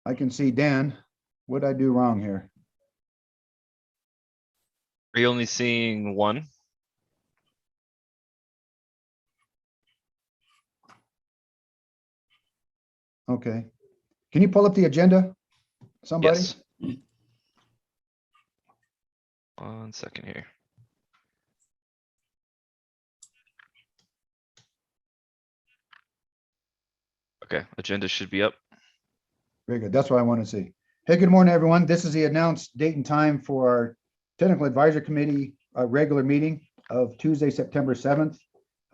I can see Dan. What did I do wrong here? Are you only seeing one? Okay. Can you pull up the agenda? Somebody? Yes. 1 second here. Okay, agenda should be up. Very good. That's what I want to see. Hey, good morning, everyone. This is the announced date and time for our Technical Advisory Committee regular meeting of Tuesday, September 7th.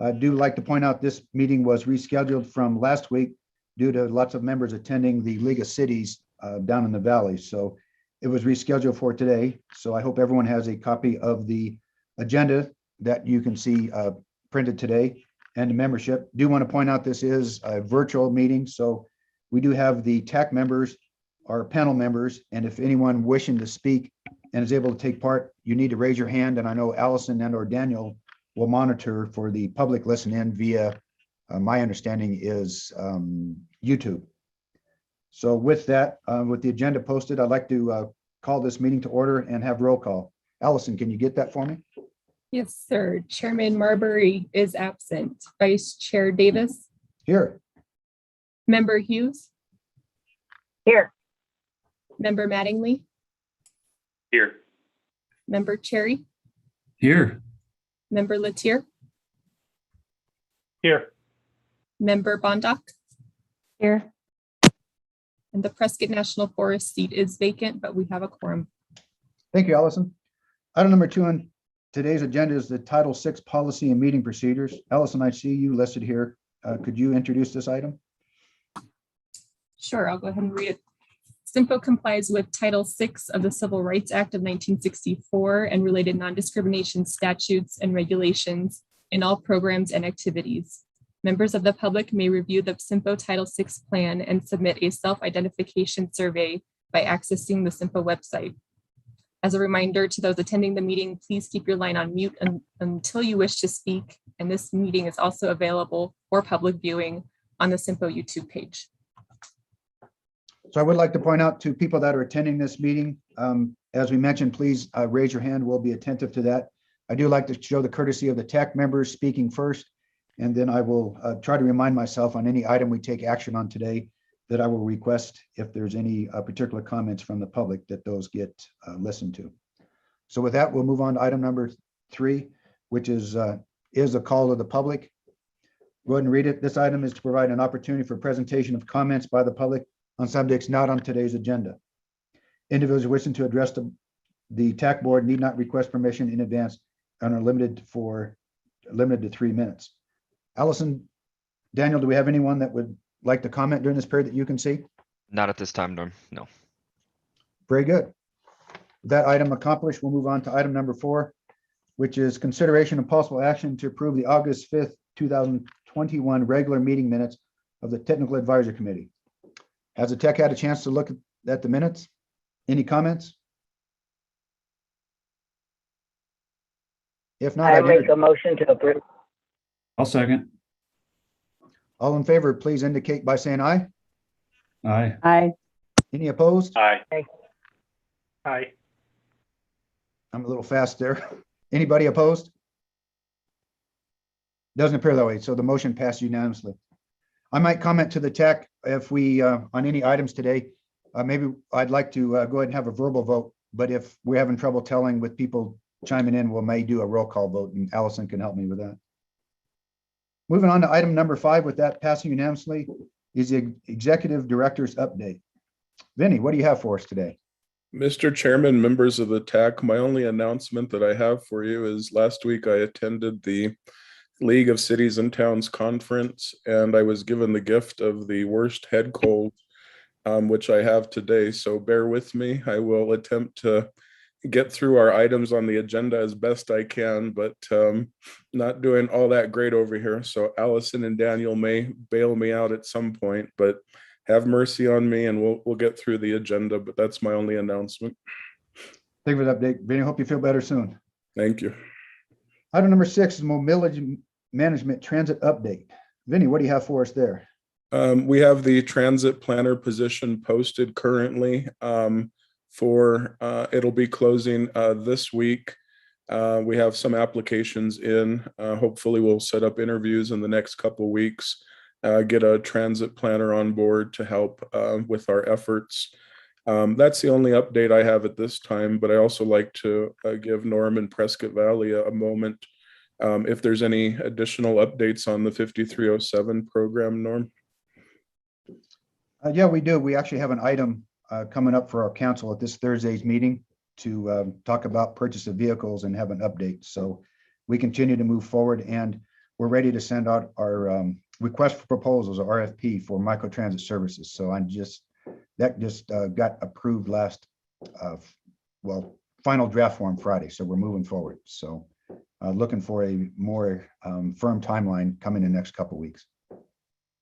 I do like to point out this meeting was rescheduled from last week due to lots of members attending the League of Cities down in the valley. So it was rescheduled for today. So I hope everyone has a copy of the agenda that you can see printed today and the membership. Do want to point out this is a virtual meeting. So we do have the TAC members, our panel members, and if anyone wishing to speak and is able to take part, you need to raise your hand. And I know Allison and or Daniel will monitor for the public listen in via, my understanding is YouTube. So with that, with the agenda posted, I'd like to call this meeting to order and have roll call. Allison, can you get that for me? Yes, sir. Chairman Marbury is absent. Vice Chair Davis. Here. Member Hughes. Here. Member Mattingly. Here. Member Cherry. Here. Member Latier. Here. Member Bondoc. Here. And the Prescott National Forest seat is vacant, but we have a quorum. Thank you, Allison. Item number 2 on today's agenda is the Title VI Policy and Meeting Procedures. Allison, I see you listed here. Could you introduce this item? Sure, I'll go ahead and read it. SIMPO complies with Title VI of the Civil Rights Act of 1964 and related non-discrimination statutes and regulations in all programs and activities. Members of the public may review the SIMPO Title VI plan and submit a self-identification survey by accessing the SIMPO website. As a reminder to those attending the meeting, please keep your line on mute until you wish to speak. And this meeting is also available for public viewing on the SIMPO YouTube page. So I would like to point out to people that are attending this meeting, as we mentioned, please raise your hand. We'll be attentive to that. I do like to show the courtesy of the TAC members speaking first, and then I will try to remind myself on any item we take action on today that I will request if there's any particular comments from the public that those get listened to. So with that, we'll move on to item number 3, which is a call to the public. Go ahead and read it. This item is to provide an opportunity for presentation of comments by the public on subjects not on today's agenda. Individuals wishing to address the TAC board need not request permission in advance and are limited to 3 minutes. Allison, Daniel, do we have anyone that would like to comment during this period that you can see? Not at this time, Norm. No. Very good. With that item accomplished, we'll move on to item number 4, which is consideration of possible action to approve the August 5th, 2021 regular meeting minutes of the Technical Advisory Committee. Has the tech had a chance to look at the minutes? Any comments? If not, I make a motion to approve. I'll second. all in favor, please indicate by saying aye. Aye. Aye. Any opposed? Aye. Aye. Aye. I'm a little fast there. Anybody opposed? Doesn't appear that way. So the motion passed unanimously. I might comment to the tech if we, on any items today, maybe I'd like to go ahead and have a verbal vote, but if we're having trouble telling with people chiming in, we may do a roll call vote, and Allison can help me with that. Moving on to item number 5, with that passing unanimously, is the executive director's update. Vinny, what do you have for us today? Mr. Chairman, members of the TAC, my only announcement that I have for you is last week I attended the League of Cities and Towns conference, and I was given the gift of the worst head cold, which I have today. So bear with me. I will attempt to get through our items on the agenda as best I can, but not doing all that great over here. So Allison and Daniel may bail me out at some point, but have mercy on me and we'll get through the agenda, but that's my only announcement. Thank you for the update. Vinny, hope you feel better soon. Thank you. Item number 6 is mobility management transit update. Vinny, what do you have for us there? We have the transit planner position posted currently it'll be closing this week. We have some applications in. Hopefully we'll set up interviews in the next couple weeks, get a transit planner on board to help with our efforts. That's the only update I have at this time, but I also like to give Norm and Prescott Valley a moment. If there's any additional updates on the 5307 program, Norm. Yeah, we do. We actually have an item coming up for our council at this Thursday's meeting to talk about purchase of vehicles and have an update. So we continue to move forward, and we're ready to send out our request for proposals, or RFP, for microtransit services. So that just got approved last, final draft form Friday. So we're moving forward. So looking for a more firm timeline coming in the next couple of weeks.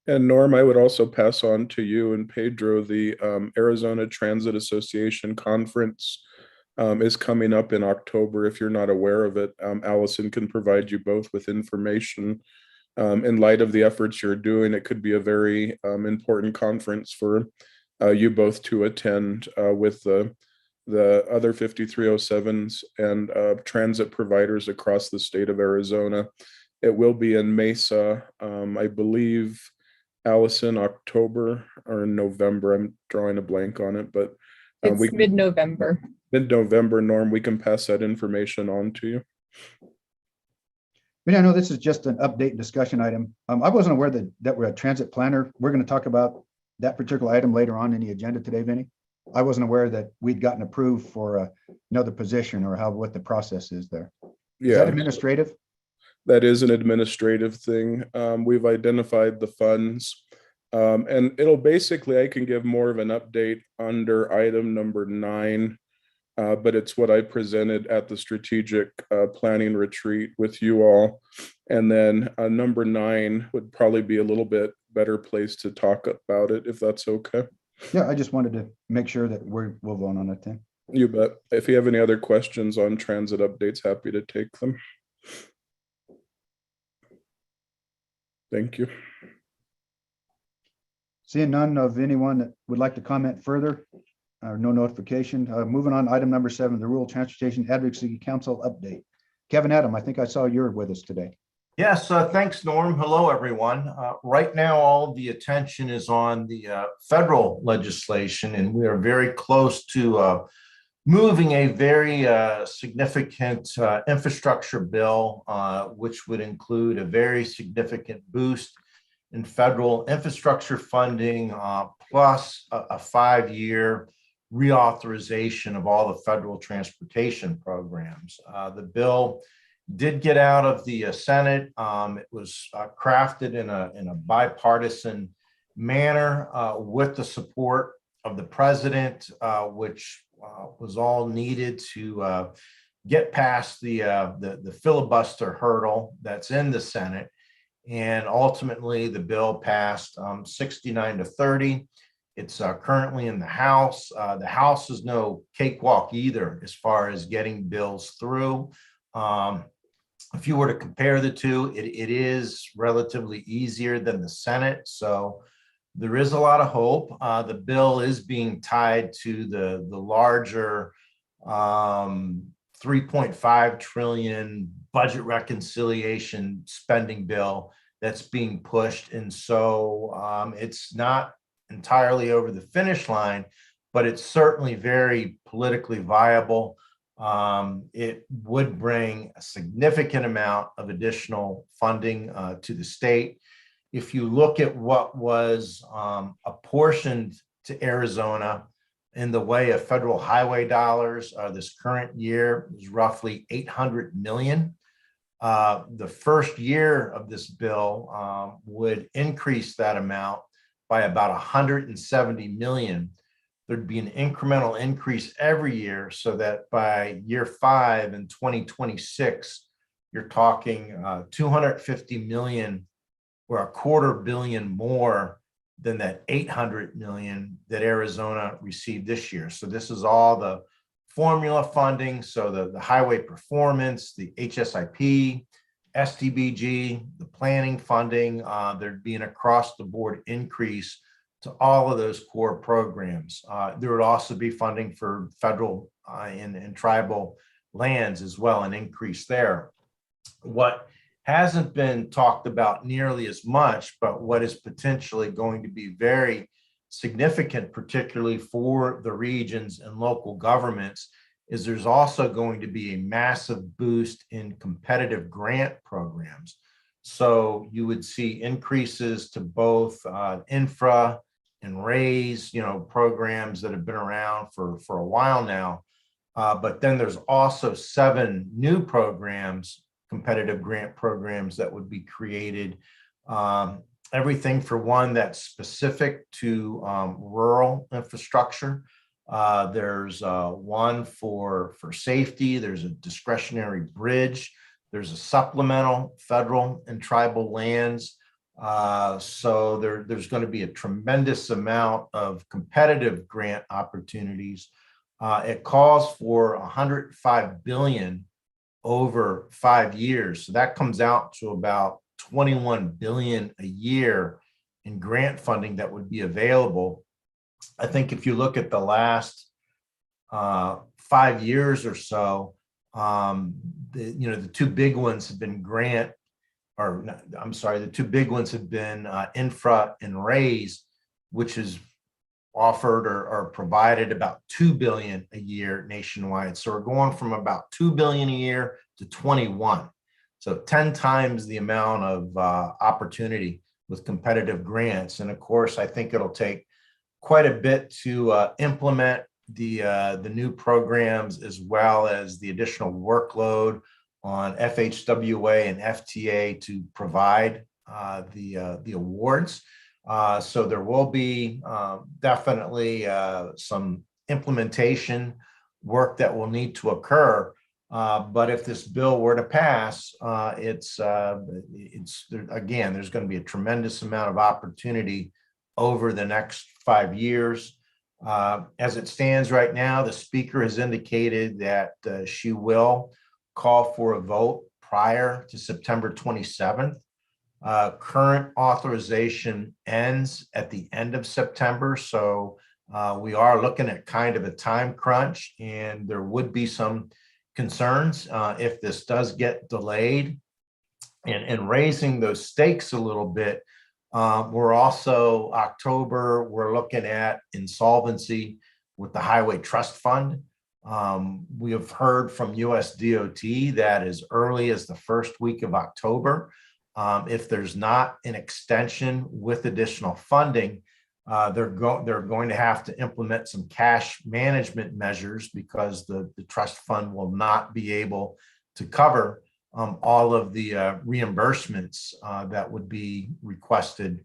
And Norm, I would also pass on to you and Pedro, the Arizona Transit Association conference is coming up in October. If you're not aware of it, Allison can provide you both with information. In light of the efforts you're doing, it could be a very important conference for you both to attend with the other 5307s and transit providers across the state of Arizona. It will be in Mesa, I believe, Allison, October or November. I'm drawing a blank on it, but It's mid-November. Mid-November, Norm, we can pass that information on to you. But I know this is just an update discussion item. I wasn't aware that we're a transit planner. We're going to talk about that particular item later on in the agenda today, Vinny. I wasn't aware that we'd gotten approved for another position, or what the process is there. Is that administrative? That is an administrative thing. We've identified the funds, and it'll basically, I can give more of an update under item number 9, but it's what I presented at the strategic planning retreat with you all. And then number 9 would probably be a little bit better place to talk about it, if that's okay. Yeah, I just wanted to make sure that we'll vote on it then. You bet. If you have any other questions on transit updates, happy to take them. Thank you. Seeing none of anyone that would like to comment further, no notification. Moving on, item number 7, the Rural Transportation Advocacy Council update. Kevin Adam, I think I saw you're with us today. Yes, thanks, Norm. Hello, everyone. Right now, all the attention is on the federal legislation, and we are very close to moving a very significant infrastructure bill, which would include a very significant boost in federal infrastructure funding, plus a 5-year reauthorization of all the federal transportation programs. The bill did get out of the Senate. It was crafted in a bipartisan manner with the support of the president, which was all needed to get past the filibuster hurdle that's in the Senate. And ultimately, the bill passed 69-30. It's currently in the House. The House is no cakewalk either as far as getting bills through. If you were to compare the two, it is relatively easier than the Senate. So there is a lot of hope. The bill is being tied to the larger 3.5 trillion budget reconciliation spending bill that's being pushed. And so it's not entirely over the finish line, but it's certainly very politically viable. It would bring a significant amount of additional funding to the state. If you look at what was apportioned to Arizona in the way of federal highway dollars, this current year is roughly $800 million. The first year of this bill would increase that amount by about $170 million. There'd be an incremental increase every year, so that by year 5 in 2026, you're talking 250 million, or $250 million more than that 800 million that Arizona received this year. So this is all the formula funding. So the highway performance, the HSIP, STBG, the planning funding, there'd be an across the board increase to all of those core programs. There would also be funding for federal and tribal lands as well, an increase there. What hasn't been talked about nearly as much, but what is potentially going to be very significant, particularly for the regions and local governments, is there's also going to be a massive boost in competitive grant programs. So you would see increases to both infra and raise, programs that have been around for a while now. But then there's also 7 new programs, competitive grant programs that would be created. Everything for one that's specific to rural infrastructure. There's one for safety. There's a discretionary bridge. There's a supplemental federal and tribal lands. So there's going to be a tremendous amount of competitive grant opportunities. It calls for $105 billion over 5 years. So that comes out to about $21 billion a year in grant funding that would be available. I think if you look at the last 5 years or so, the 2 big ones have been the 2 big ones have been infra and raise, which is offered or provided about $2 billion a year nationwide. So we're going from about $2 billion a year to 21. So 10 times the amount of opportunity with competitive grants. And of course, I think it'll take quite a bit to implement the new programs, as well as the additional workload on FHWA and FTA to provide the awards. So there will be definitely some implementation work that will need to occur. But if this bill were to pass, there's going to be a tremendous amount of opportunity over the next 5 years. As it stands right now, the speaker has indicated that she will call for a vote prior to September 27th. Current authorization ends at the end of September. So we are looking at kind of a time crunch, and there would be some concerns if this does get delayed. And raising those stakes a little bit, we're also October, we're looking at insolvency with the Highway Trust Fund. We have heard from US DOT that as early as the first week of October, if there's not an extension with additional funding, they're going to have to implement some cash management measures, because the trust fund will not be able to cover all of the reimbursements that would be requested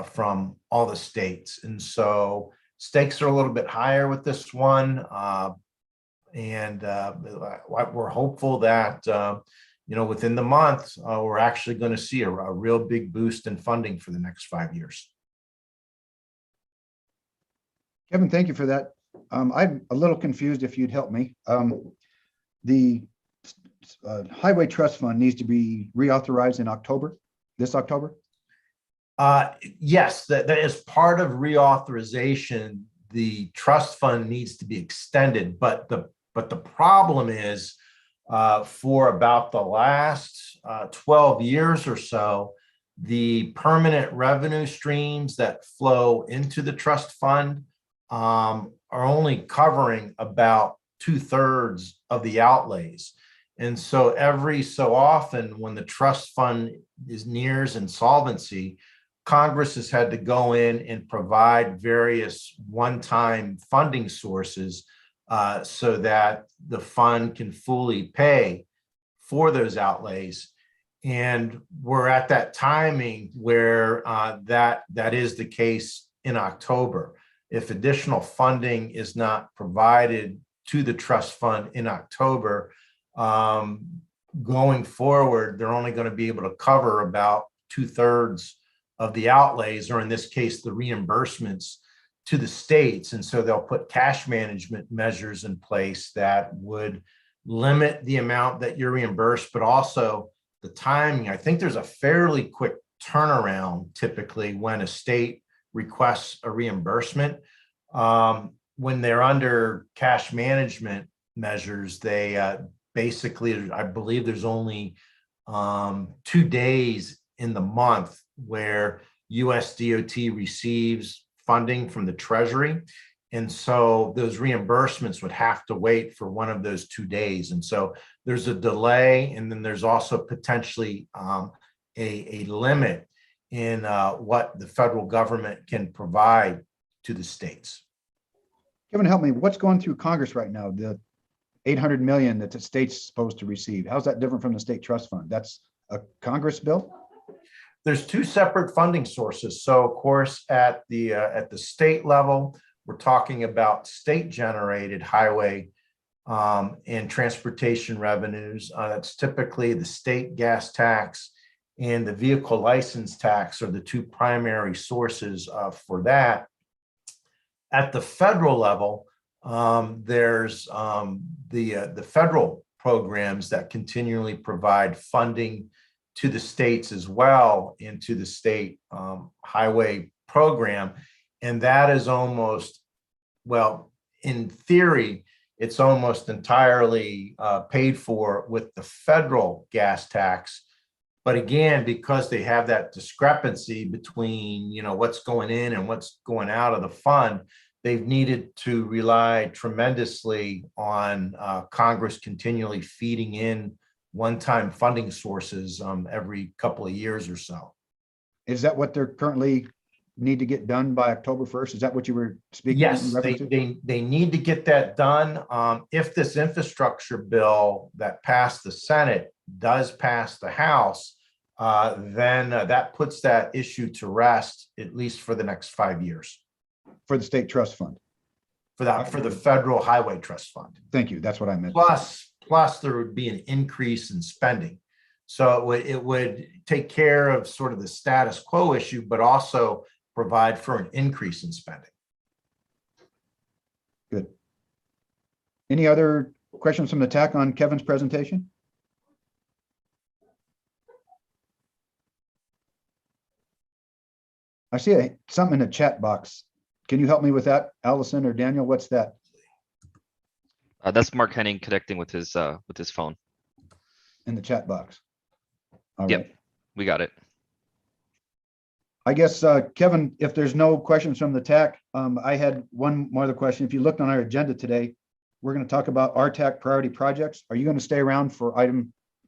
from all the states. And so stakes are a little bit higher with this one. And we're hopeful that within the month, we're actually going to see a real big boost in funding for the next 5 years. Kevin, thank you for that. I'm a little confused, if you'd help me. The Highway Trust Fund needs to be reauthorized in October, this October? Yes, that is part of reauthorization. The trust fund needs to be extended, but the problem is for about the last 12 years or so, the permanent revenue streams that flow into the trust fund are only covering about 2/3 of the outlays. And so every so often, when the trust fund nears insolvency, Congress has had to go in and provide various one-time funding sources so that the fund can fully pay for those outlays. And we're at that timing where that is the case in October. If additional funding is not provided to the trust fund in October, going forward, they're only going to be able to cover about 2/3 of the outlays, or in this case, the reimbursements to the states. And so they'll put cash management measures in place that would limit the amount that you're reimbursed, but also the timing, I think there's a fairly quick turnaround typically when a state requests a reimbursement. When they're under cash management measures, they basically, I believe there's only 2 days in the month where US DOT receives funding from the Treasury. And so those reimbursements would have to wait for one of those 2 days. And so there's a delay. And then there's also potentially a limit in what the federal government can provide to the states. Kevin, help me. What's going through Congress right now? The 800 million that the state's supposed to receive. How's that different from the state trust fund? That's a Congress bill? There's two separate funding sources. So of course, at the state level, we're talking about state generated highway and transportation revenues. That's typically the state gas tax and the vehicle license tax are the two primary sources for that. At the federal level, there's the federal programs that continually provide funding to the states as well into the state highway program. And that is almost, well, in theory, it's almost entirely paid for with the federal gas tax. But again, because they have that discrepancy between, what's going in and what's going out of the fund, they've needed to rely tremendously on Congress continually feeding in one-time funding sources every couple of years or so. Is that what they're currently need to get done by October 1st? Is that what you were speaking? Yes, in reference to? they need to get that done. If this infrastructure bill that passed the Senate does pass the House, then that puts that issue to rest, at least for the next 5 years. For the state trust fund. For the federal highway trust fund. Thank you. That's what I meant. Plus there would be an increase in spending. So it would take care of sort of the status quo issue, but also provide for an increase in spending. Good. Any other questions from the TAC on Kevin's presentation? I see something in the chat box. Can you help me with that, Allison or Daniel? What's that? That's Mark Henning connecting with his phone. In the chat box? All Yep. right. We got it. I guess, Kevin, if there's no questions from the TAC, I had one more other question. If you looked on our agenda today, we're going to talk about our TAC priority projects. Are you going to stay around for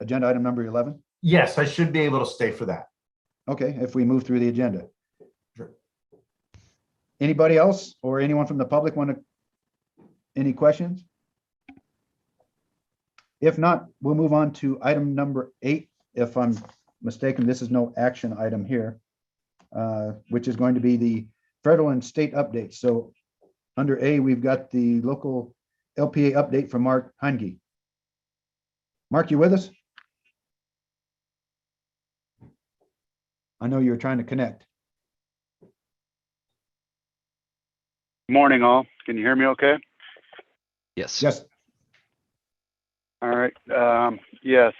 agenda item number 11? Yes, I should be able to stay for that. Okay, if we move through the agenda. Sure. Anybody else or anyone from the public any questions? If not, we'll move on to item number 8. If I'm mistaken, this is no action item here, which is going to be the federal and state updates. So under A, we've got the local LPA update from Mark Heinge. Mark, you with us? I know you're trying to connect. Morning, all. Can you hear me okay? Yes. Yes. All right. Yes.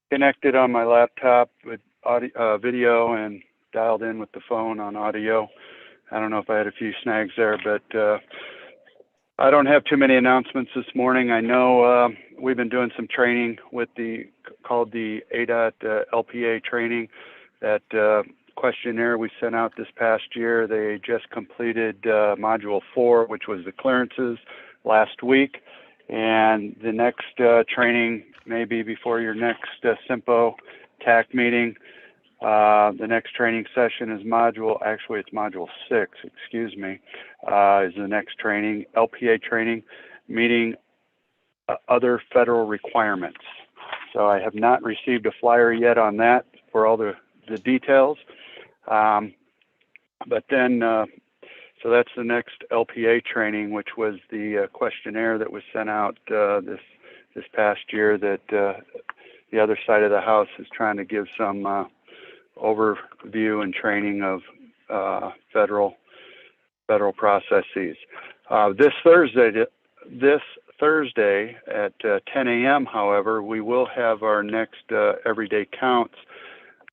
Connected on my laptop with audio, video, and dialed in with the phone on audio. I don't know if I had a few snags there, but I don't have too many announcements this morning. I know we've been doing some training with called the ADOT LPA training. That questionnaire we sent out this past year, they just completed module 4, which was the clearances last week. And the next training may be before your next SIMPO TAC meeting. The next training session is it's module 6, excuse me, is the next training, LPA training, meeting other federal requirements. So I have not received a flyer yet on that for all the details. But then, so that's the next LPA training, which was the questionnaire that was sent out this past year that the other side of the house is trying to give some overview and training of federal processes. This Thursday at 10 a.m., however, we will have our next Everyday Counts.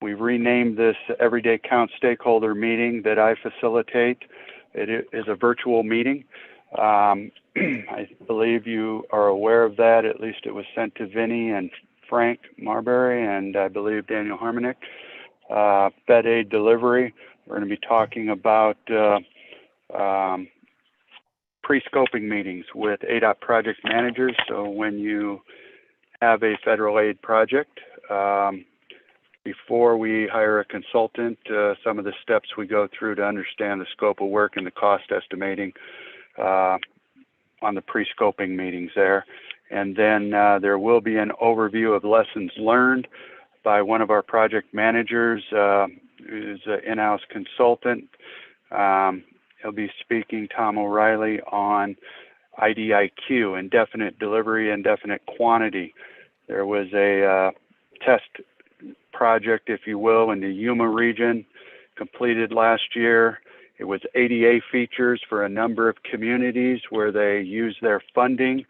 We've renamed this Everyday Count stakeholder meeting that I facilitate. It is a virtual meeting. I believe you are aware of that. At least it was sent to Vinny and Frank Marbury and I believe Daniel Harmonic. Fed aid delivery. We're going to be talking about pre-scoping meetings with ADOT project managers. So when you have a federal aid project, before we hire a consultant, some of the steps we go through to understand the scope of work and the cost estimating on the pre-scoping meetings there. And then there will be an overview of lessons learned by one of our project managers, who's an in-house consultant. He'll be speaking, Tom O'Reilly, on IDIQ, indefinite delivery, indefinite quantity. There was a test project, if you will, in the Yuma region completed last year. It was ADA features for a number of communities where they used their funding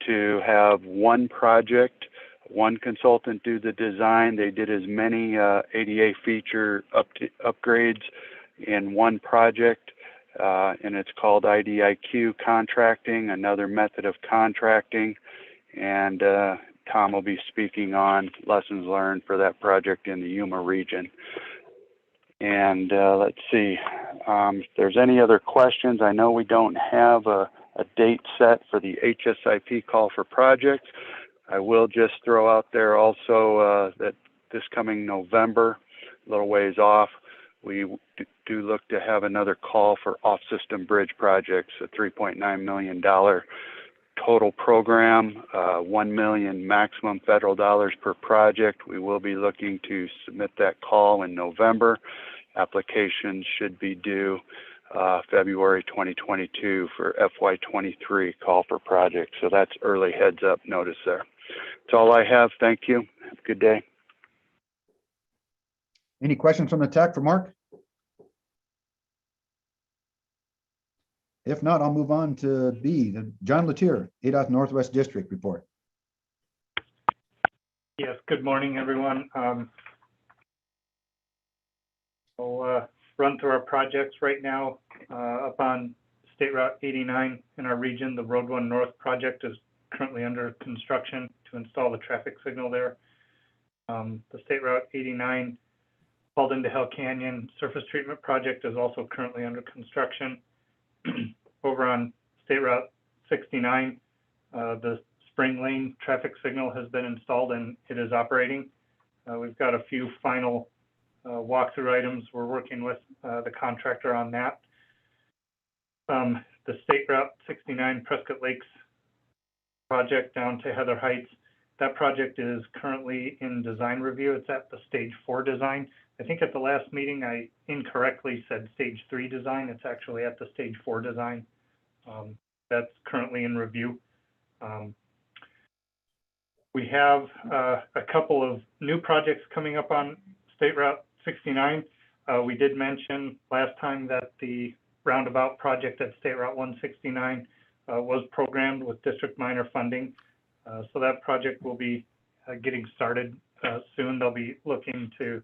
to have one project, one consultant do the design. They did as many ADA feature upgrades in one project, and it's called IDIQ contracting, another method of contracting. And Tom will be speaking on lessons learned for that project in the Yuma region. And let's see, if there's any other questions. I know we don't have a date set for the HSIP call for projects. I will just throw out there also that this coming November, a little ways off, we do look to have another call for off-system bridge projects, a $3.9 million total program, $1 million maximum federal dollars per project. We will be looking to submit that call in November. Applications should be due February 2022 for FY23 call for projects. So that's early heads up notice there. That's all I have. Thank you. Have a good day. Any questions from the TAC for Mark? If not, I'll move on to B, the John Latier, ADOT Northwest District report. Yes, good morning, everyone. We'll run through our projects right now. Up on State Route 89 in our region, the Road 1 North project is currently under construction to install the traffic signal there. The State Route 89 hauled into Hell Canyon surface treatment project is also currently under construction. Over on State Route 69, the Spring Lane traffic signal has been installed and it is operating. We've got a few final walkthrough items. We're working with the contractor on that. The State Route 69 Prescott Lakes project down to Heather Heights, that project is currently in design review. It's at the stage 4 design. I think at the last meeting I incorrectly said stage 3 design. It's actually at the stage 4 design. That's currently in review. We have a couple of new projects coming up on State Route 69. We did mention last time that the roundabout project at State Route 169 was programmed with district minor funding. So that project will be getting started soon. They'll be looking to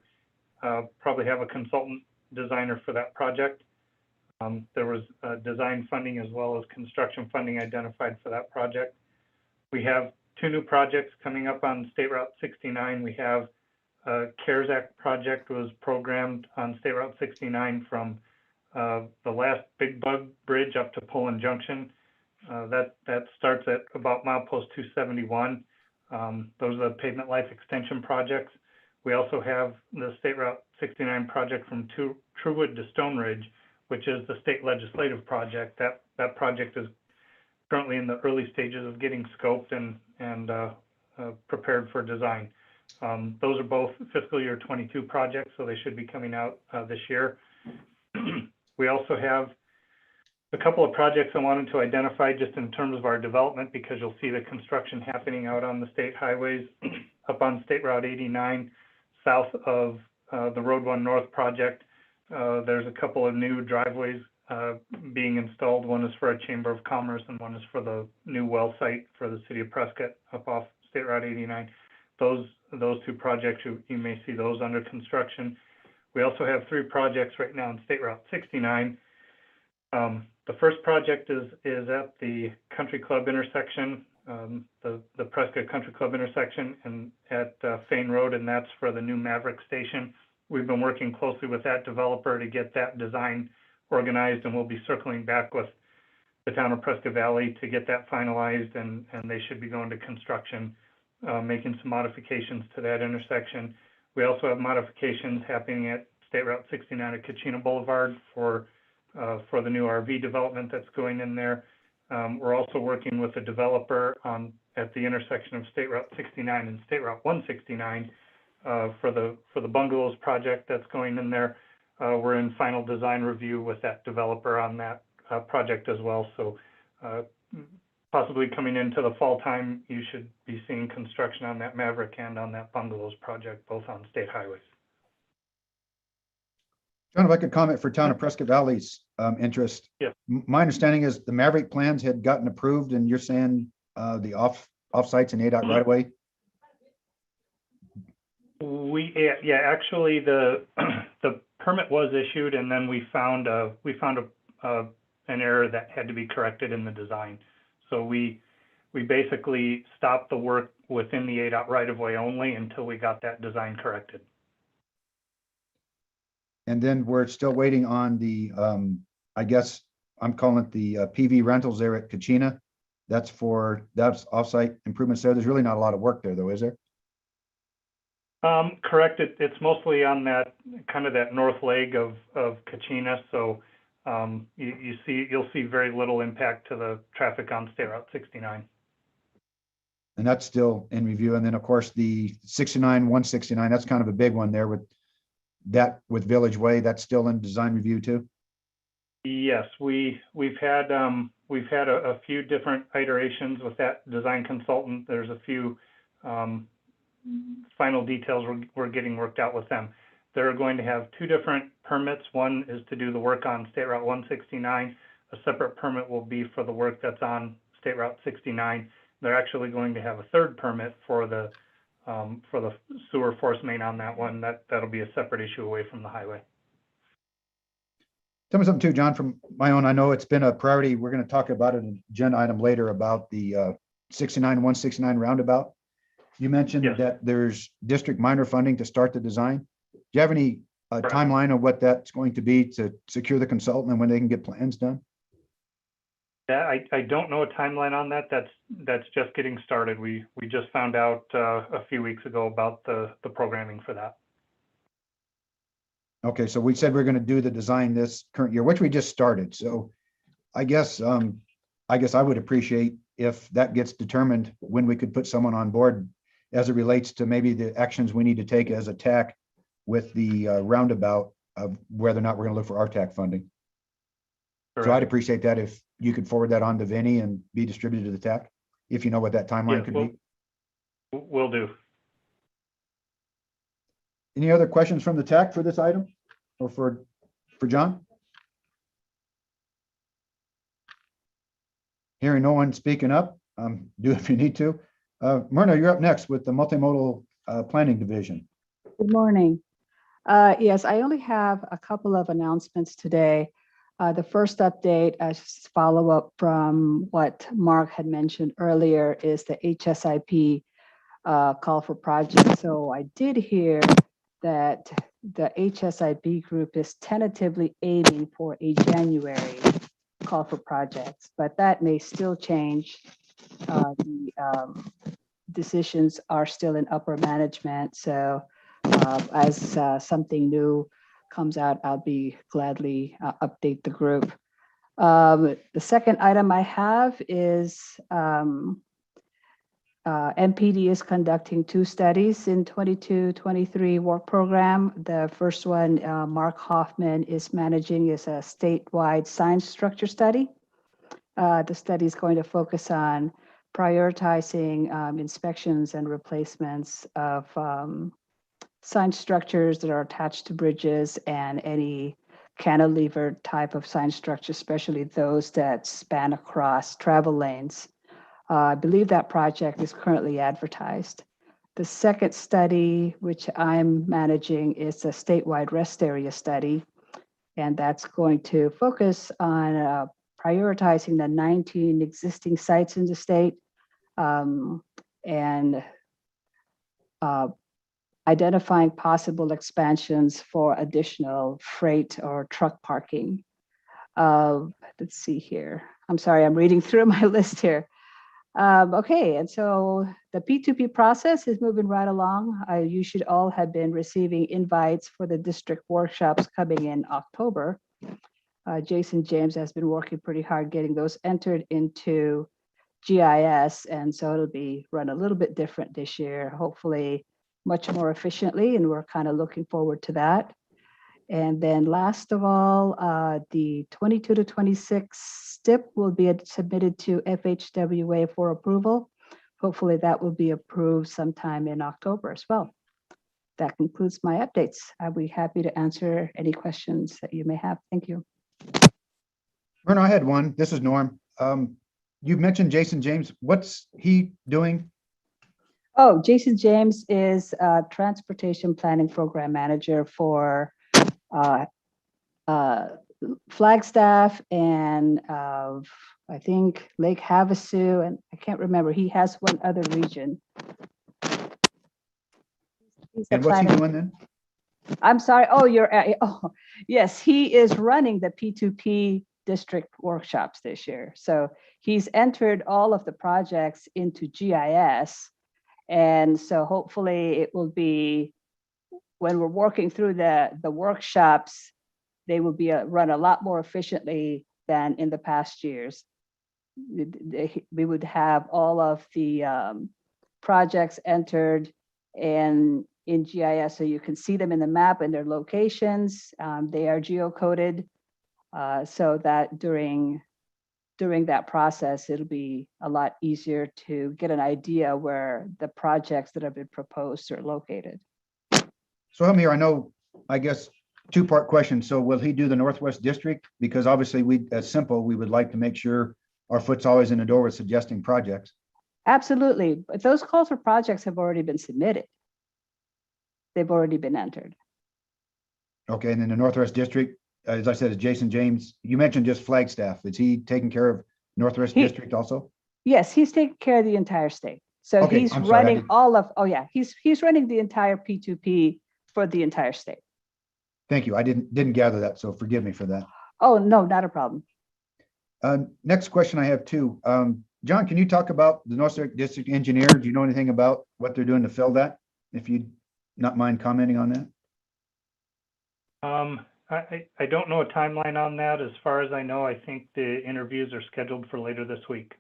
probably have a consultant designer for that project. There was design funding as well as construction funding identified for that project. We have two new projects coming up on State Route 69. We have CARES Act project was programmed on State Route 69 from the last Big Bug Bridge up to Poland Junction. That starts at about milepost 271. Those are the pavement life extension projects. We also have the State Route 69 project from Truewood to Stone Ridge, which is the state legislative project. That project is currently in the early stages of getting scoped and prepared for design. Those are both fiscal year 22 projects, so they should be coming out this year. We also have a couple of projects I wanted to identify just in terms of our development, because you'll see the construction happening out on the state highways. Up on State Route 89, south of the Road 1 North project, there's a couple of new driveways being installed. One is for a Chamber of Commerce and one is for the new well site for the city of Prescott up off State Route 89. Those two projects, you may see those under construction. We also have 3 projects right now on State Route 69. The first project is at the Country Club intersection, the Prescott Country Club intersection, and at Fane Road, and that's for the new Maverick station. We've been working closely with that developer to get that design organized, and we'll be circling back with the town of Prescott Valley to get that finalized, and they should be going to construction, making some modifications to that intersection. We also have modifications happening at State Route 69 at Kachina Boulevard for the new RV development that's going in there. We're also working with a developer at the intersection of State Route 69 and State Route 169 for the bungalows project that's going in there. We're in final design review with that developer on that project as well. So possibly coming into the fall time, you should be seeing construction on that Maverick and on that bungalows project, both on state highways. John, if I could comment for town of Prescott Valley's interest. Yeah. My understanding is the Maverick plans had gotten approved and you're saying the off sites and ADOT right away? Yeah, actually the permit was issued, and then we found an error that had to be corrected in the design. So we basically stopped the work within the ADOT right of way only until we got that design corrected. And then we're still waiting on the, I guess I'm calling it the PV rentals there at Kachina. That's offsite improvements there. There's really not a lot of work there though, is there? Correct. It's mostly on that kind of that north leg of Kachina. So you'll see very little impact to the traffic on State Route 69. And that's still in review. And then of course the 69, 169, that's kind of a big one there with Village Way. That's still in design review too. Yes, we've had a few different iterations with that design consultant. There's a few final details we're getting worked out with them. They're going to have 2 different permits. One is to do the work on State Route 169. A separate permit will be for the work that's on State Route 69. They're actually going to have a 3rd permit for the sewer force main on that one. That'll be a separate issue away from the highway. Tell me something too, John, from my own. I know it's been a priority. We're going to talk about it in an agenda item later about the 69, 169 roundabout. You mentioned Yes. that there's district minor funding to start the design. Do you have any timeline of what that's going to be to secure the consultant and when they can get plans done? Yeah, I don't know a timeline on that. That's just getting started. We just found out a few weeks ago about the programming for that. Okay, so we said we're going to do the design this current year, which we just started. So I guess I would appreciate if that gets determined when we could put someone on board as it relates to maybe the actions we need to take as a TAC with the roundabout of whether or not we're going to look for RTAC funding. Correct. So I'd appreciate that if you could forward that on to Vinny and be distributed to the TAC, if you know what that timeline could be. Will do. Any other questions from the TAC for this item or for John? Hearing no one speaking up, do if you need to. Myrna, you're up next with the multimodal planning division. Good morning. Yes, I only have a couple of announcements today. The first update, as follow-up from what Mark had mentioned earlier, is the HSIP call for projects. So I did hear that the HSIP group is tentatively aiming for a January call for projects, but that may still change. The decisions are still in upper management. So as something new comes out, I'll be gladly update the group. The second item I have is MPD is conducting 2 studies in 22-23 work program. The first one, Mark Hoffman is managing, is a statewide sign structure study. The study is going to focus on prioritizing inspections and replacements of sign structures that are attached to bridges and any cantilever type of sign structure, especially those that span across travel lanes. I believe that project is currently advertised. The second study, which I'm managing, is a statewide rest area study. And that's going to focus on prioritizing the 19 existing sites in the state and identifying possible expansions for additional freight or truck parking. Let's see here. I'm sorry, I'm reading through my list here. Okay, and so the P2P process is moving right along. You should all have been receiving invites for the district workshops coming in October. Jason James has been working pretty hard getting those entered into GIS, and so it'll be run a little bit different this year, hopefully much more efficiently, and we're kind of looking forward to that. And then last of all, the 22 to 26 STIP will be submitted to FHWA for approval. Hopefully that will be approved sometime in October as well. That concludes my updates. I'll be happy to answer any questions that you may have. Thank you. Vernon, I had one. This is Norm. You mentioned Jason James. What's he doing? Oh, Jason James is a transportation planning program manager for Flagstaff and I think Lake Havasu, and I can't remember. He has one other region. And what's he doing then? I'm sorry. Oh, yes, he is running the P2P district workshops this year. So he's entered all of the projects into GIS. And so hopefully it will be, when we're working through the workshops, they will be run a lot more efficiently than in the past years. We would have all of the projects entered and in GIS, so you can see them in the map and their locations. They are geocoded, so that during that process, it'll be a lot easier to get an idea where the projects that have been proposed are located. So help me here. I guess, two-part question. So will he do the Northwest District? Because obviously we would like to make sure our foot's always in the door with suggesting projects. Absolutely. But those calls for projects have already been submitted. They've already been entered. Okay, and then the Northwest District, as I said, is Jason James. You mentioned just Flagstaff. Is he taking care of Northwest District also? Yes, he's taking care of the entire state. So Okay, he's I'm sorry, running all of, he's running the entire P2P for the entire state. Thank you. I didn't gather that, so forgive me for that. Oh, no, not a problem. Next question I have too. John, can you talk about the Northwest District engineer? Do you know anything about what they're doing to fill that? If you'd not mind commenting on that. I don't know a timeline on that. As far as I know, I think the interviews are scheduled for later this week.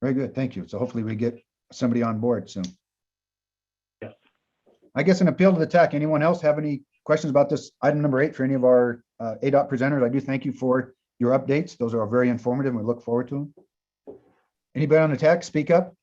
Very good. Thank you. So hopefully we get somebody on board soon. Yes. I guess an appeal to the TAC. Anyone else have any questions about this item number 8 for any of our ADOT presenters? I do thank you for your updates. Those are very informative and we look forward to them. Anybody on the TAC speak up?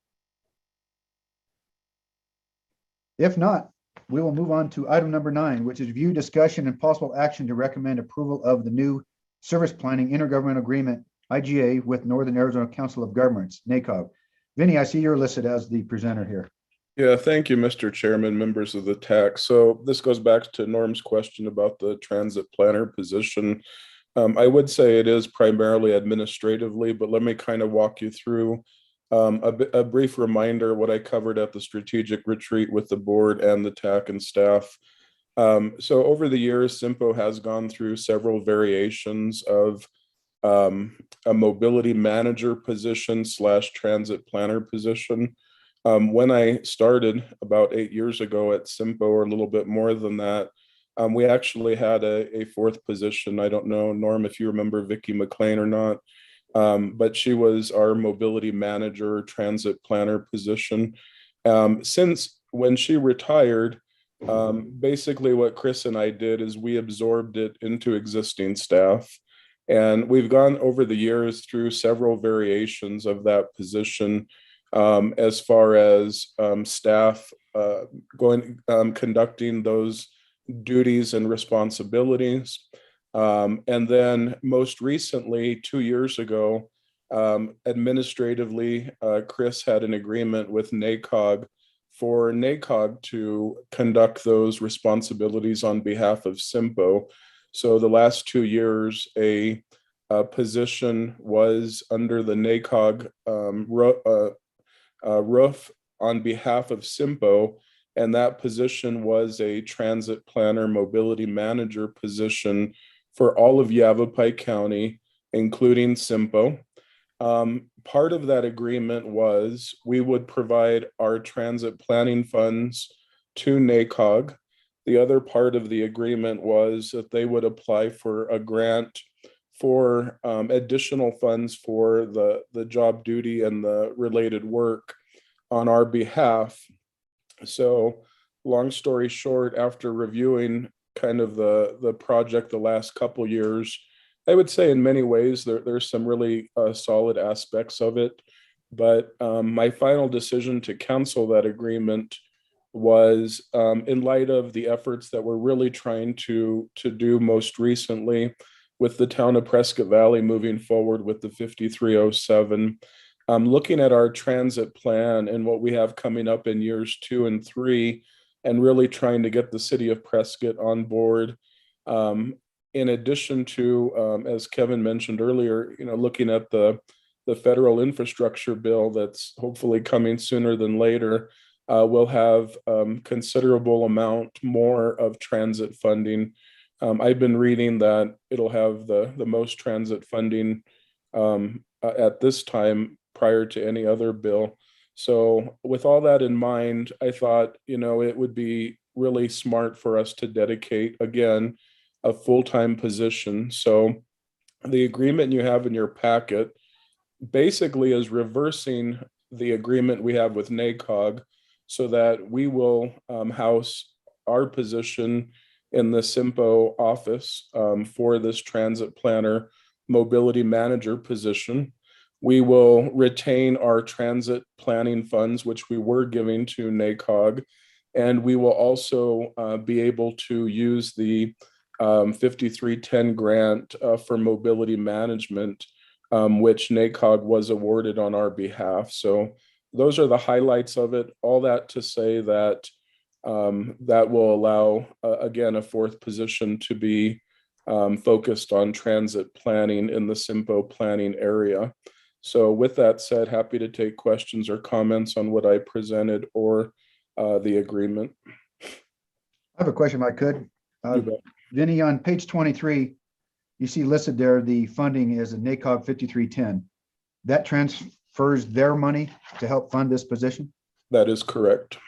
If not, we will move on to item number 9, which is view, discussion, and possible action to recommend approval of the new Service Planning Intergovernmental Agreement, IGA, with Northern Arizona Council of Governments, NACOG. Vinny, I see you're listed as the presenter here. Yeah, thank you, Mr. Chairman, members of the TAC. So this goes back to Norm's question about the transit planner position. I would say it is primarily administratively, but let me kind of walk you through a brief reminder what I covered at the strategic retreat with the board and the TAC and staff. So over the years, SIMPO has gone through several variations of a mobility manager position / transit planner position. When I started about 8 years ago at SIMPO, or a little bit more than that, we actually had a fourth position. I don't know, Norm, if you remember Vicki McLean or not. But she was our mobility manager, transit planner position. Since when she retired, basically what Chris and I did is we absorbed it into existing staff. And we've gone over the years through several variations of that position as far as staff conducting those duties and responsibilities. And then most recently, 2 years ago, administratively, Chris had an agreement with NACOG for NACOG to conduct those responsibilities on behalf of SIMPO. So the last 2 years, a position was under the NACOG roof on behalf of SIMPO, and that position was a transit planner mobility manager position for all of Yavapai County, including SIMPO. Part of that agreement was we would provide our transit planning funds to NACOG. The other part of the agreement was that they would apply for a grant for additional funds for the job duty and the related work on our behalf. So long story short, after reviewing kind of the project the last couple years, I would say in many ways there's some really solid aspects of it. But my final decision to cancel that agreement was in light of the efforts that we're really trying to do most recently with the town of Prescott Valley moving forward with the 5307. Looking at our transit plan and what we have coming up in years 2 and 3, and really trying to get the city of Prescott on board. In addition to, as Kevin mentioned earlier, looking at the federal infrastructure bill that's hopefully coming sooner than later, we'll have considerable amount more of transit funding. I've been reading that it'll have the most transit funding at this time prior to any other bill. So with all that in mind, I thought, it would be really smart for us to dedicate, again, a full-time position. So the agreement you have in your packet basically is reversing the agreement we have with NACOG so that we will house our position in the SIMPO office for this transit planner mobility manager position. We will retain our transit planning funds, which we were giving to NACOG, and we will also be able to use the 5310 grant for mobility management, which NACOG was awarded on our behalf. So those are the highlights of it. All that to say that that will allow, again, a fourth position to be focused on transit planning in the SIMPO planning area. So with that said, happy to take questions or comments on what I presented or the agreement. I have a question if I could. You bet. Vinny, on page 23, you see listed there, the funding is a NACOG 5310. That transfers their money to help fund this position? That is correct.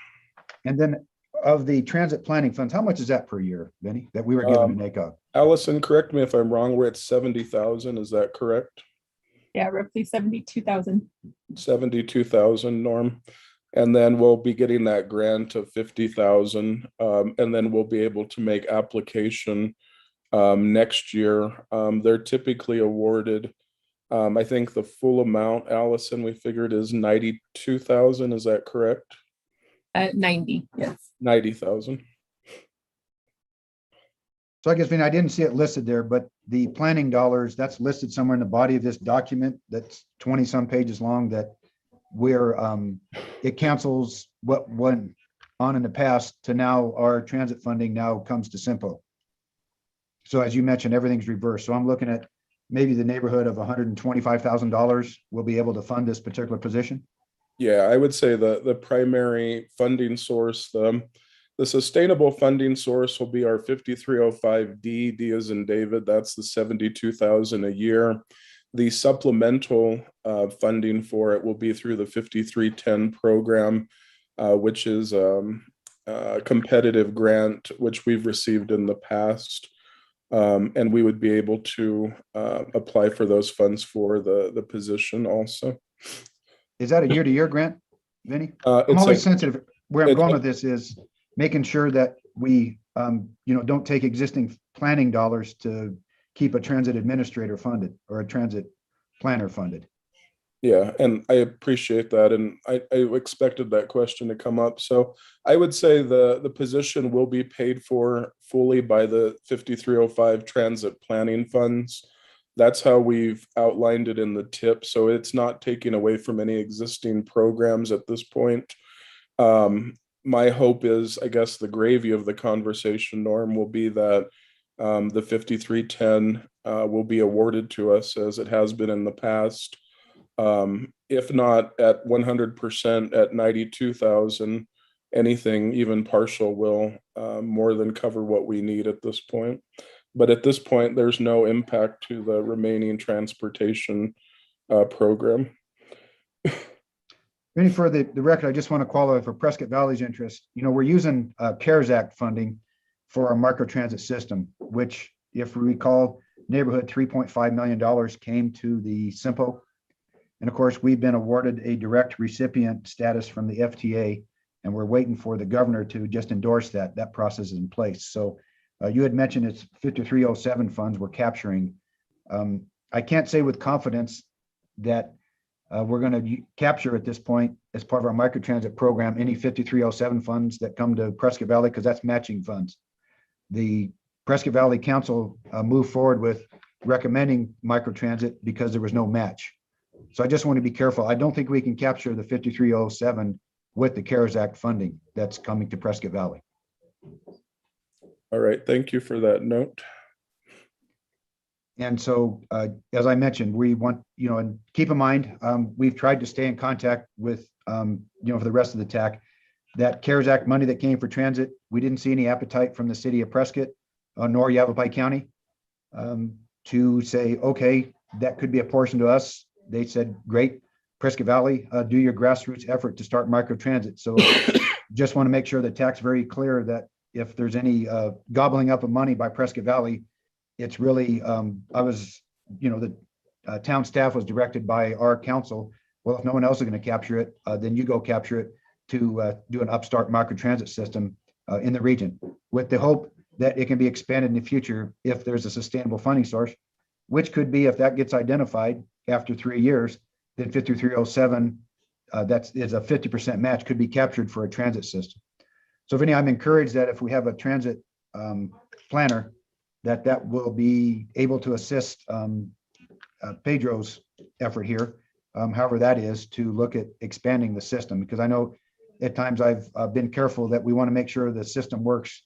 And then of the transit planning funds, how much is that per year, Vinny, that we were given to NACOG? Allison, correct me if I'm wrong, we're at 70,000, is that correct? Yeah, roughly 72,000. 72,000, Norm. And then we'll be getting that grant of 50,000. And then we'll be able to make application next year. They're typically awarded, I think the full amount, Allison, we figured is 92,000. Is that correct? 90, yes. 90,000. So I guess, Vinny, I didn't see it listed there, but the planning dollars, that's listed somewhere in the body of this document that's 20 some pages long, that where it cancels what went on in the past to now our transit funding now comes to SIMPO. So as you mentioned, everything's reversed. So I'm looking at maybe the neighborhood of $125,000 will be able to fund this particular position. Yeah, I would say the primary funding source, the sustainable funding source will be our 5305D, D as in David, that's the 72,000 a year. The supplemental funding for it will be through the 5310 program, which is a competitive grant, which we've received in the past. And we would be able to apply for those funds for the position also. Is that a year-to-year grant, Vinny? I'm always sensitive. Where I'm going with this is making sure that we, don't take existing planning dollars to keep a transit administrator funded or a transit planner funded. Yeah, and I appreciate that, and I expected that question to come up. So I would say the position will be paid for fully by the 5305 transit planning funds. That's how we've outlined it in the tip. So it's not taking away from any existing programs at this point. My hope is, I guess, the gravy of the conversation, Norm, will be that the 5310 will be awarded to us as it has been in the past. If not at 100%, at 92,000, anything even partial will more than cover what we need at this point. But at this point, there's no impact to the remaining transportation program. Vinny, for the record, I just want to qualify for Prescott Valley's interest. You know, we're using CARES Act funding for our microtransit system, which, if we recall, neighborhood $3.5 million came to the SIMPO. And of course, we've been awarded a direct recipient status from the FTA, and we're waiting for the governor to just endorse that. That process is in place. So you had mentioned it's 5307 funds we're capturing. I can't say with confidence that we're going to capture at this point, as part of our microtransit program, any 5307 funds that come to Prescott Valley, because that's matching funds. The Prescott Valley Council moved forward with recommending microtransit because there was no match. So I just want to be careful. I don't think we can capture the 5307 with the CARES Act funding that's coming to Prescott Valley. All right, thank you for that note. And so, as I mentioned, we want, you know, and keep in mind, we've tried to stay in contact with, you know, for the rest of the TAC, that CARES Act money that came for transit, we didn't see any appetite from the city of Prescott nor Yavapai County to say, okay, that could be a portion to us. They said, great, Prescott Valley, do your grassroots effort to start microtransit. So just want to make sure that TAC's very clear that if there's any gobbling up of money by Prescott Valley, it's really, I was, you know, the town staff was directed by our council. Well, if no one else is going to capture it, then you go capture it to do an upstart microtransit system in the region, with the hope that it can be expanded in the future if there's a sustainable funding source, which could be, if that gets identified after 3 years, then 5307, that is a 50% match, could be captured for a transit system. So Vinny, I'm encouraged that if we have a transit planner, that will be able to assist Pedro's effort here, however that is, to look at expanding the system, because I know at times I've been careful that we want to make sure the system works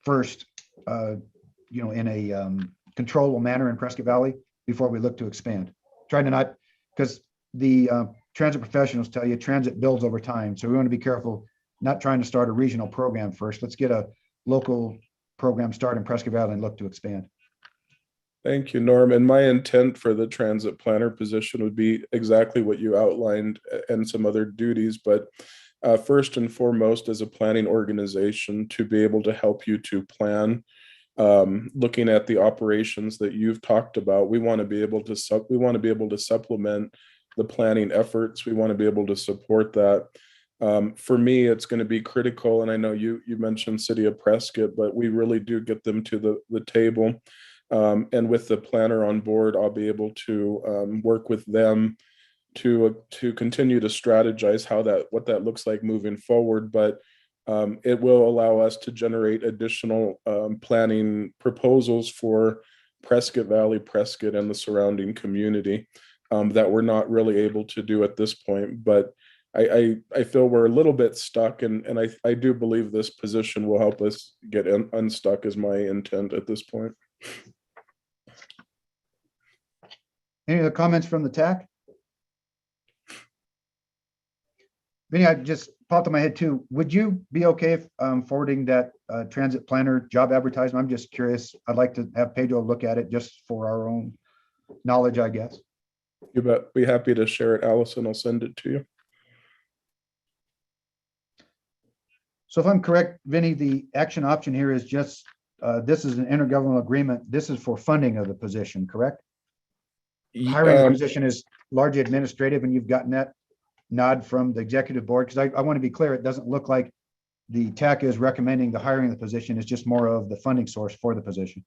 first, you know, in a controllable manner in Prescott Valley before we look to expand. Trying to not, because the transit professionals tell you transit builds over time. So we want to be careful, not trying to start a regional program first. Let's get a local program started in Prescott Valley and look to expand. Thank you, Norm. And my intent for the transit planner position would be exactly what you outlined and some other duties, but first and foremost, as a planning organization, to be able to help you to plan, looking at the operations that you've talked about. We want to be able to supplement the planning efforts. We want to be able to support that. For me, it's going to be critical, and I know you mentioned City of Prescott, but we really do get them to the table. And with the planner on board, I'll be able to work with them to continue to strategize what that looks like moving forward. But it will allow us to generate additional planning proposals for Prescott Valley, Prescott, and the surrounding community that we're not really able to do at this point. But I feel we're a little bit stuck, and I do believe this position will help us get unstuck, is my intent at this point. Any other comments from the TAC? Vinny, I just popped in my head too. Would you be okay if forwarding that transit planner job advertisement? I'm just curious. I'd like to have Pedro look at it just for our own knowledge, I guess. You bet. Be happy to share it, Allison. I'll send it to you. So if I'm correct, Vinny, the action option here is just, this is an intergovernmental agreement. This is for funding of the position, correct? Hiring the position is largely administrative, and you've gotten that nod from the executive board, because I want to be clear, it doesn't look like the TAC is recommending the hiring of the position. It's just more of the funding source for the position.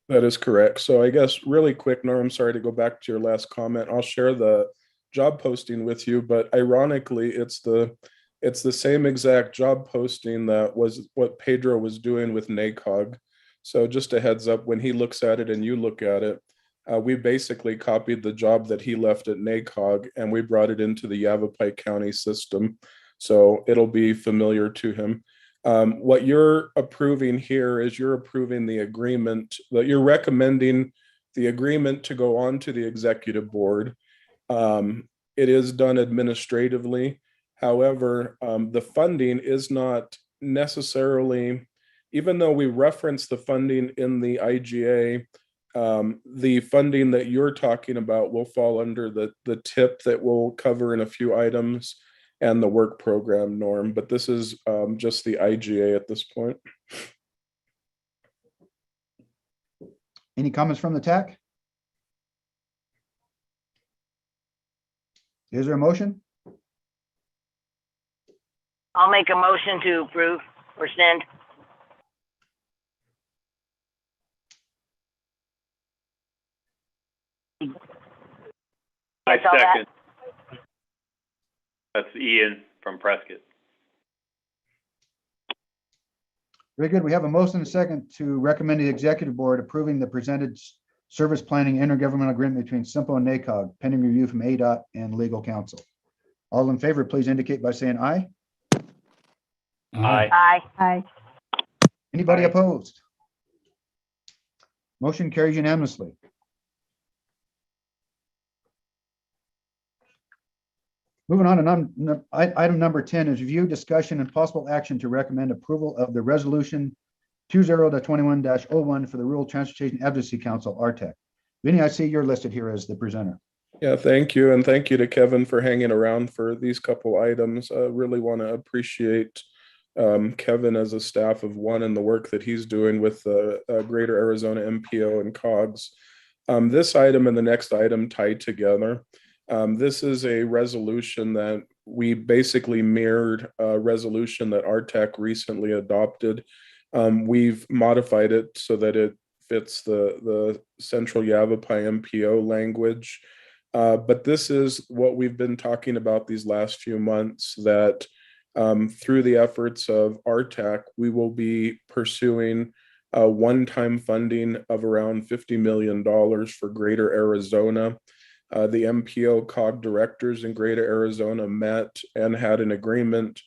That is correct. So I guess really quick, Norm, I'm sorry to go back to your last comment. I'll share the job posting with you, but ironically, it's the same exact job posting that was what Pedro was doing with NACOG. So just a heads up, when he looks at it and you look at it, we basically copied the job that he left at NACOG and we brought it into the Yavapai County system. So it'll be familiar to him. What you're approving here is you're approving the agreement that you're recommending the agreement to go on to the executive board. It is done administratively. However, the funding is not necessarily, even though we reference the funding in the IGA, the funding that you're talking about will fall under the tip that we'll cover in a few items and the work program, Norm, but this is just the IGA at this point. Any comments from the TAC? Is there a motion? I'll make a motion to approve or send. I That's all that. second. That's Ian from Prescott. Very good. We have a motion and a second to recommend the executive board approving the presented service planning intergovernmental agreement between Simple and NACOG pending review from ADOT and legal counsel. All in favor, please indicate by saying aye. Aye. Aye. Aye. Anybody Aye. opposed? Motion carries unanimously. Moving on to item number 10 is review, discussion, and possible action to recommend approval of the resolution 20-21-01 for the Rural Transportation Advocacy Council, RTAC. Vinny, I see you're listed here as the presenter. Yeah, thank you. And thank you to Kevin for hanging around for these couple items. I really want to appreciate Kevin as a staff of one and the work that he's doing with the Greater Arizona MPO and COGS. This item and the next item tied together. This is a resolution that we basically mirrored a resolution that RTAC recently adopted. We've modified it so that it fits the Central Yavapai MPO language. But this is what we've been talking about these last few months, that through the efforts of RTAC, we will be pursuing a one-time funding of around $50 million for Greater Arizona. The MPO COG directors in Greater Arizona met and had an agreement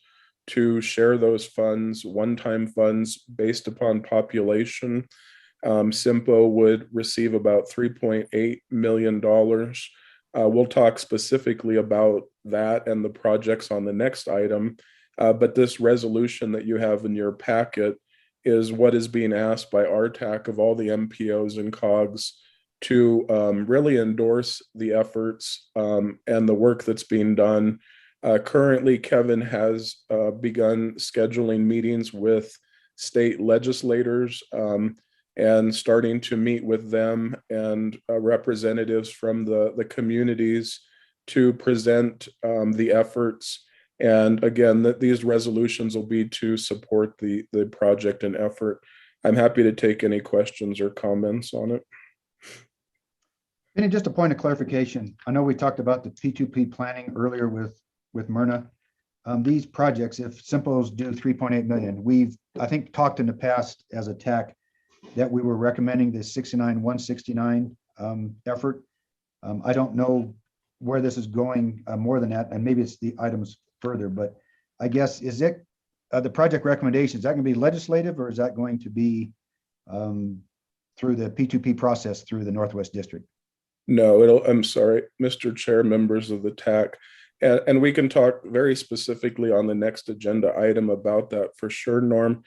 to share those funds, one-time funds based upon population. SIMPO would receive about $3.8 million. We'll talk specifically about that and the projects on the next item. But this resolution that you have in your packet is what is being asked by RTAC of all the MPOs and COGs to really endorse the efforts and the work that's being done. Currently, Kevin has begun scheduling meetings with state legislators and starting to meet with them and representatives from the communities to present the efforts. And again, that these resolutions will be to support the project and effort. I'm happy to take any questions or comments on it. Vinny, just a point of clarification. I know we talked about the P2P planning earlier with Myrna. These projects, if Simple's do 3.8 million, we've, I think, talked in the past as a TAC that we were recommending the 69-169 effort. I don't know where this is going more than that, and maybe it's the items further, but I guess, is it the project recommendation, is that going to be legislative, or is that going to be through the P2P process through the Northwest District? No, I'm sorry, Mr. Chair, members of the TAC, and we can talk very specifically on the next agenda item about that for sure, Norm.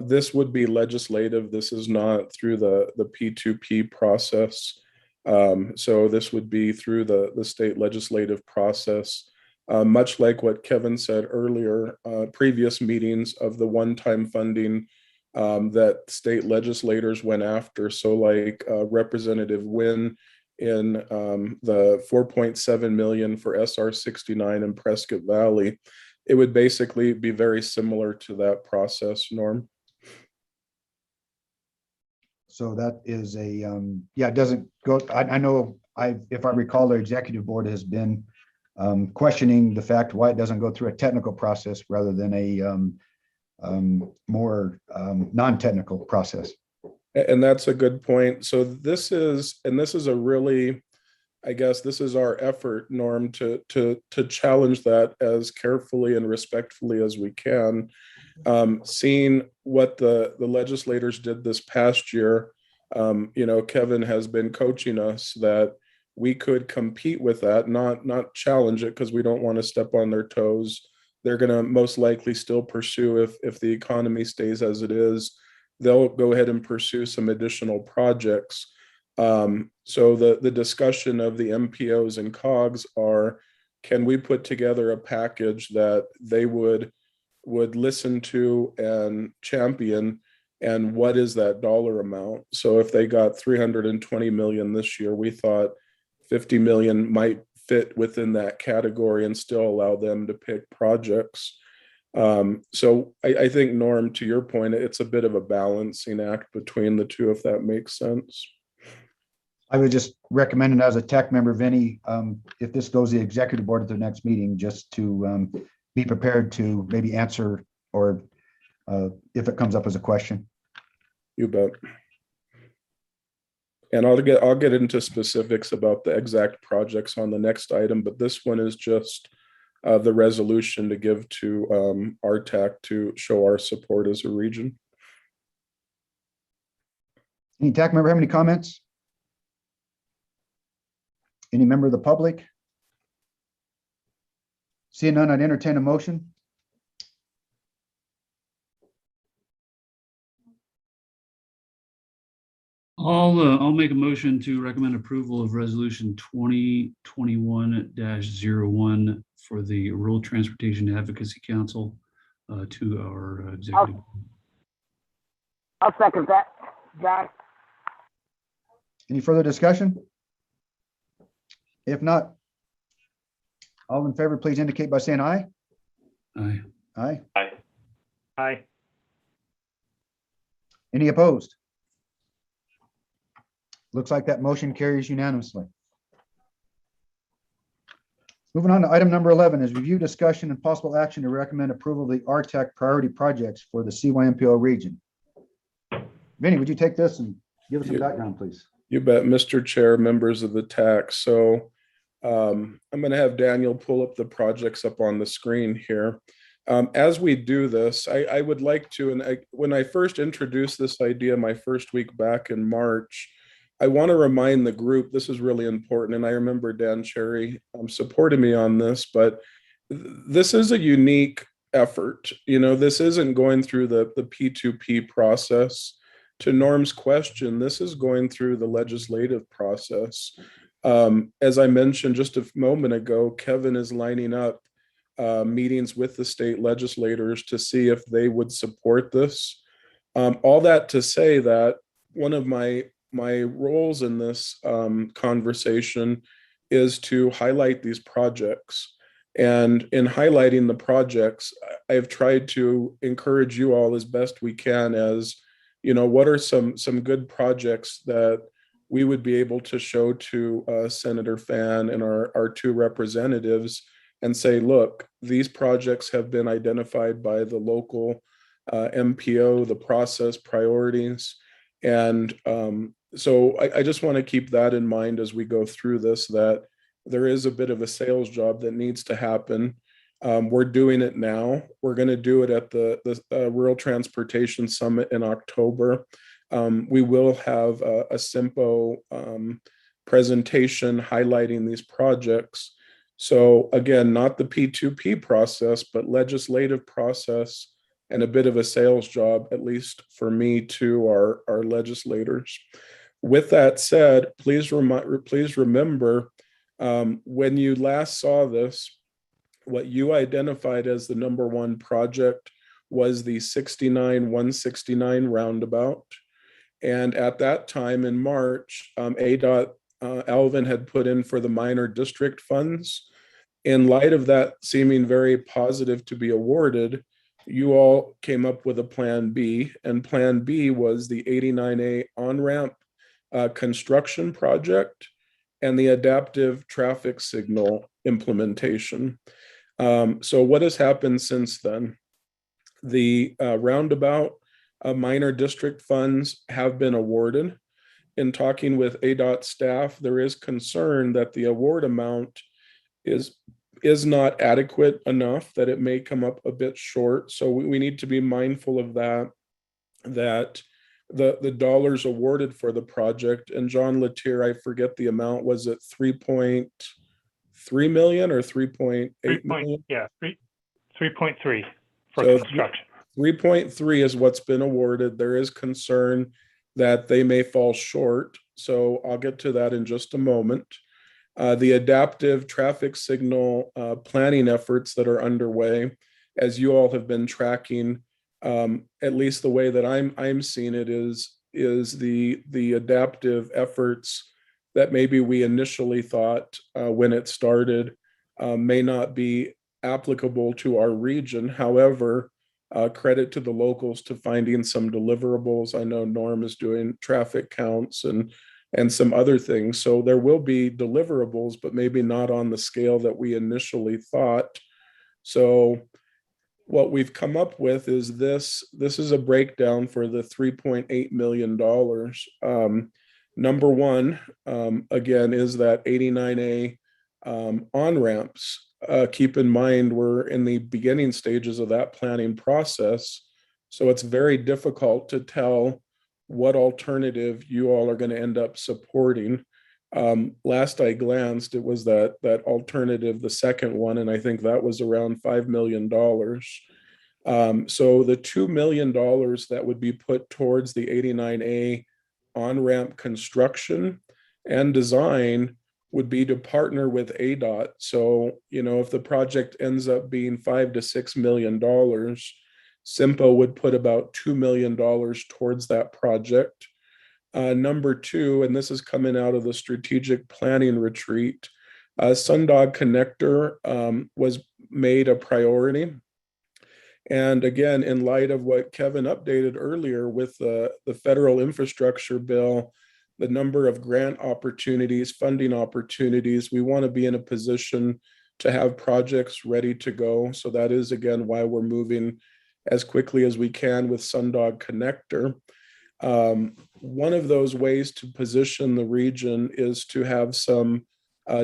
This would be legislative. This is not through the P2P process. So this would be through the state legislative process. Much like what Kevin said earlier, previous meetings of the one-time funding that state legislators went after. So like Representative Wynn in the 4.7 million for SR 69 in Prescott Valley, it would basically be very similar to that process, Norm. So that is a, yeah, it doesn't go, I know, if I recall, the executive board has been questioning the fact why it doesn't go through a technical process rather than a more non-technical process. And that's a good point. So this is a really, I guess this is our effort, Norm, to challenge that as carefully and respectfully as we can. Seeing what the legislators did this past year, Kevin has been coaching us that we could compete with that, not challenge it, because we don't want to step on their toes. They're going to most likely still pursue, if the economy stays as it is, they'll go ahead and pursue some additional projects. So the discussion of the MPOs and COGS are, can we put together a package that they would listen to and champion, and what is that dollar amount? So if they got 320 million this year, we thought 50 million might fit within that category and still allow them to pick projects. So I think, Norm, to your point, it's a bit of a balancing act between the two, if that makes sense. I would just recommend it as a TAC member, Vinny, if this goes to the executive board at their next meeting, just to be prepared to maybe answer, or if it comes up as a question. You bet. And I'll get into specifics about the exact projects on the next item, but this one is just the resolution to give to our TAC to show our support as a region. Any TAC member have any comments? Any member of the public? Seeing none, I'd entertain a motion. I'll make a motion to recommend approval of resolution 2021-01 for the Rural Transportation Advocacy Council to our executive. I'll second that, John. Any further discussion? If not, all in favor, please indicate by saying aye. Aye. Aye. Aye. Aye. Any opposed? Looks like that motion carries unanimously. Moving on to item number 11 is review, discussion, and possible action to recommend approval of the RTAC priority projects for the CYMPO region. Vinny, would you take this and give us some background, please? You bet, Mr. Chair, members of the TAC. So I'm going to have Daniel pull up the projects up on the screen here. As we do this, I would like to, and when I first introduced this idea my first week back in March, I want to remind the group, this is really important, and I remember Dan Cherry supporting me on this, but this is a unique effort. This isn't going through the P2P process. To Norm's question, this is going through the legislative process. As I mentioned just a moment ago, Kevin is lining up meetings with the state legislators to see if they would support this. All that to say that one of my roles in this conversation is to highlight these projects. And in highlighting the projects, I've tried to encourage you all as best we can as, what are some good projects that we would be able to show to Senator Fan and our two representatives and say, look, these projects have been identified by the local MPO, the process priorities. And so I just want to keep that in mind as we go through this, that there is a bit of a sales job that needs to happen. We're doing it now. We're going to do it at the Rural Transportation Summit in October. We will have a SIMPO presentation highlighting these projects. So again, not the P2P process, but legislative process, and a bit of a sales job, at least for me, to our legislators. With that said, please remember when you last saw this, what you identified as the number one project was the 69-169 roundabout. And at that time in March, ADOT Alvin had put in for the minor district funds. In light of that seeming very positive to be awarded, you all came up with a plan B, and plan B was the 89A on-ramp construction project and the adaptive traffic signal implementation. So what has happened since then? The roundabout minor district funds have been awarded. In talking with ADOT staff, there is concern that the award amount is not adequate enough, that it may come up a bit short. So we need to be mindful of that the dollars awarded for the project, and John Latier, I forget the amount, was it 3.3 million or 3.8 million? 3.3 for So construction. 3.3 is what's been awarded. There is concern that they may fall short. So I'll get to that in just a moment. The adaptive traffic signal planning efforts that are underway, as you all have been tracking, at least the way that I'm seeing it is the adaptive efforts that maybe we initially thought when it started may not be applicable to our region. However, credit to the locals to finding some deliverables. I know Norm is doing traffic counts and some other things. So there will be deliverables, but maybe not on the scale that we initially thought. So what we've come up with is this is a breakdown for the $3.8 million. Number one, again, is that 89A on-ramps. Keep in mind, we're in the beginning stages of that planning process. So it's very difficult to tell what alternative you all are going to end up supporting. Last I glanced, it was that alternative, the second one, and I think that was around $5 million. So the $2 million that would be put towards the 89A on-ramp construction and design would be to partner with ADOT. So, if the project ends up being $5 to $6 million, SIMPO would put about $2 million towards that project. Number two, and this is coming out of the strategic planning retreat, Sundog Connector was made a priority. And again, in light of what Kevin updated earlier with the federal infrastructure bill, the number of grant opportunities, funding opportunities, we want to be in a position to have projects ready to go. So that is, again, why we're moving as quickly as we can with Sundog Connector. One of those ways to position the region is to have some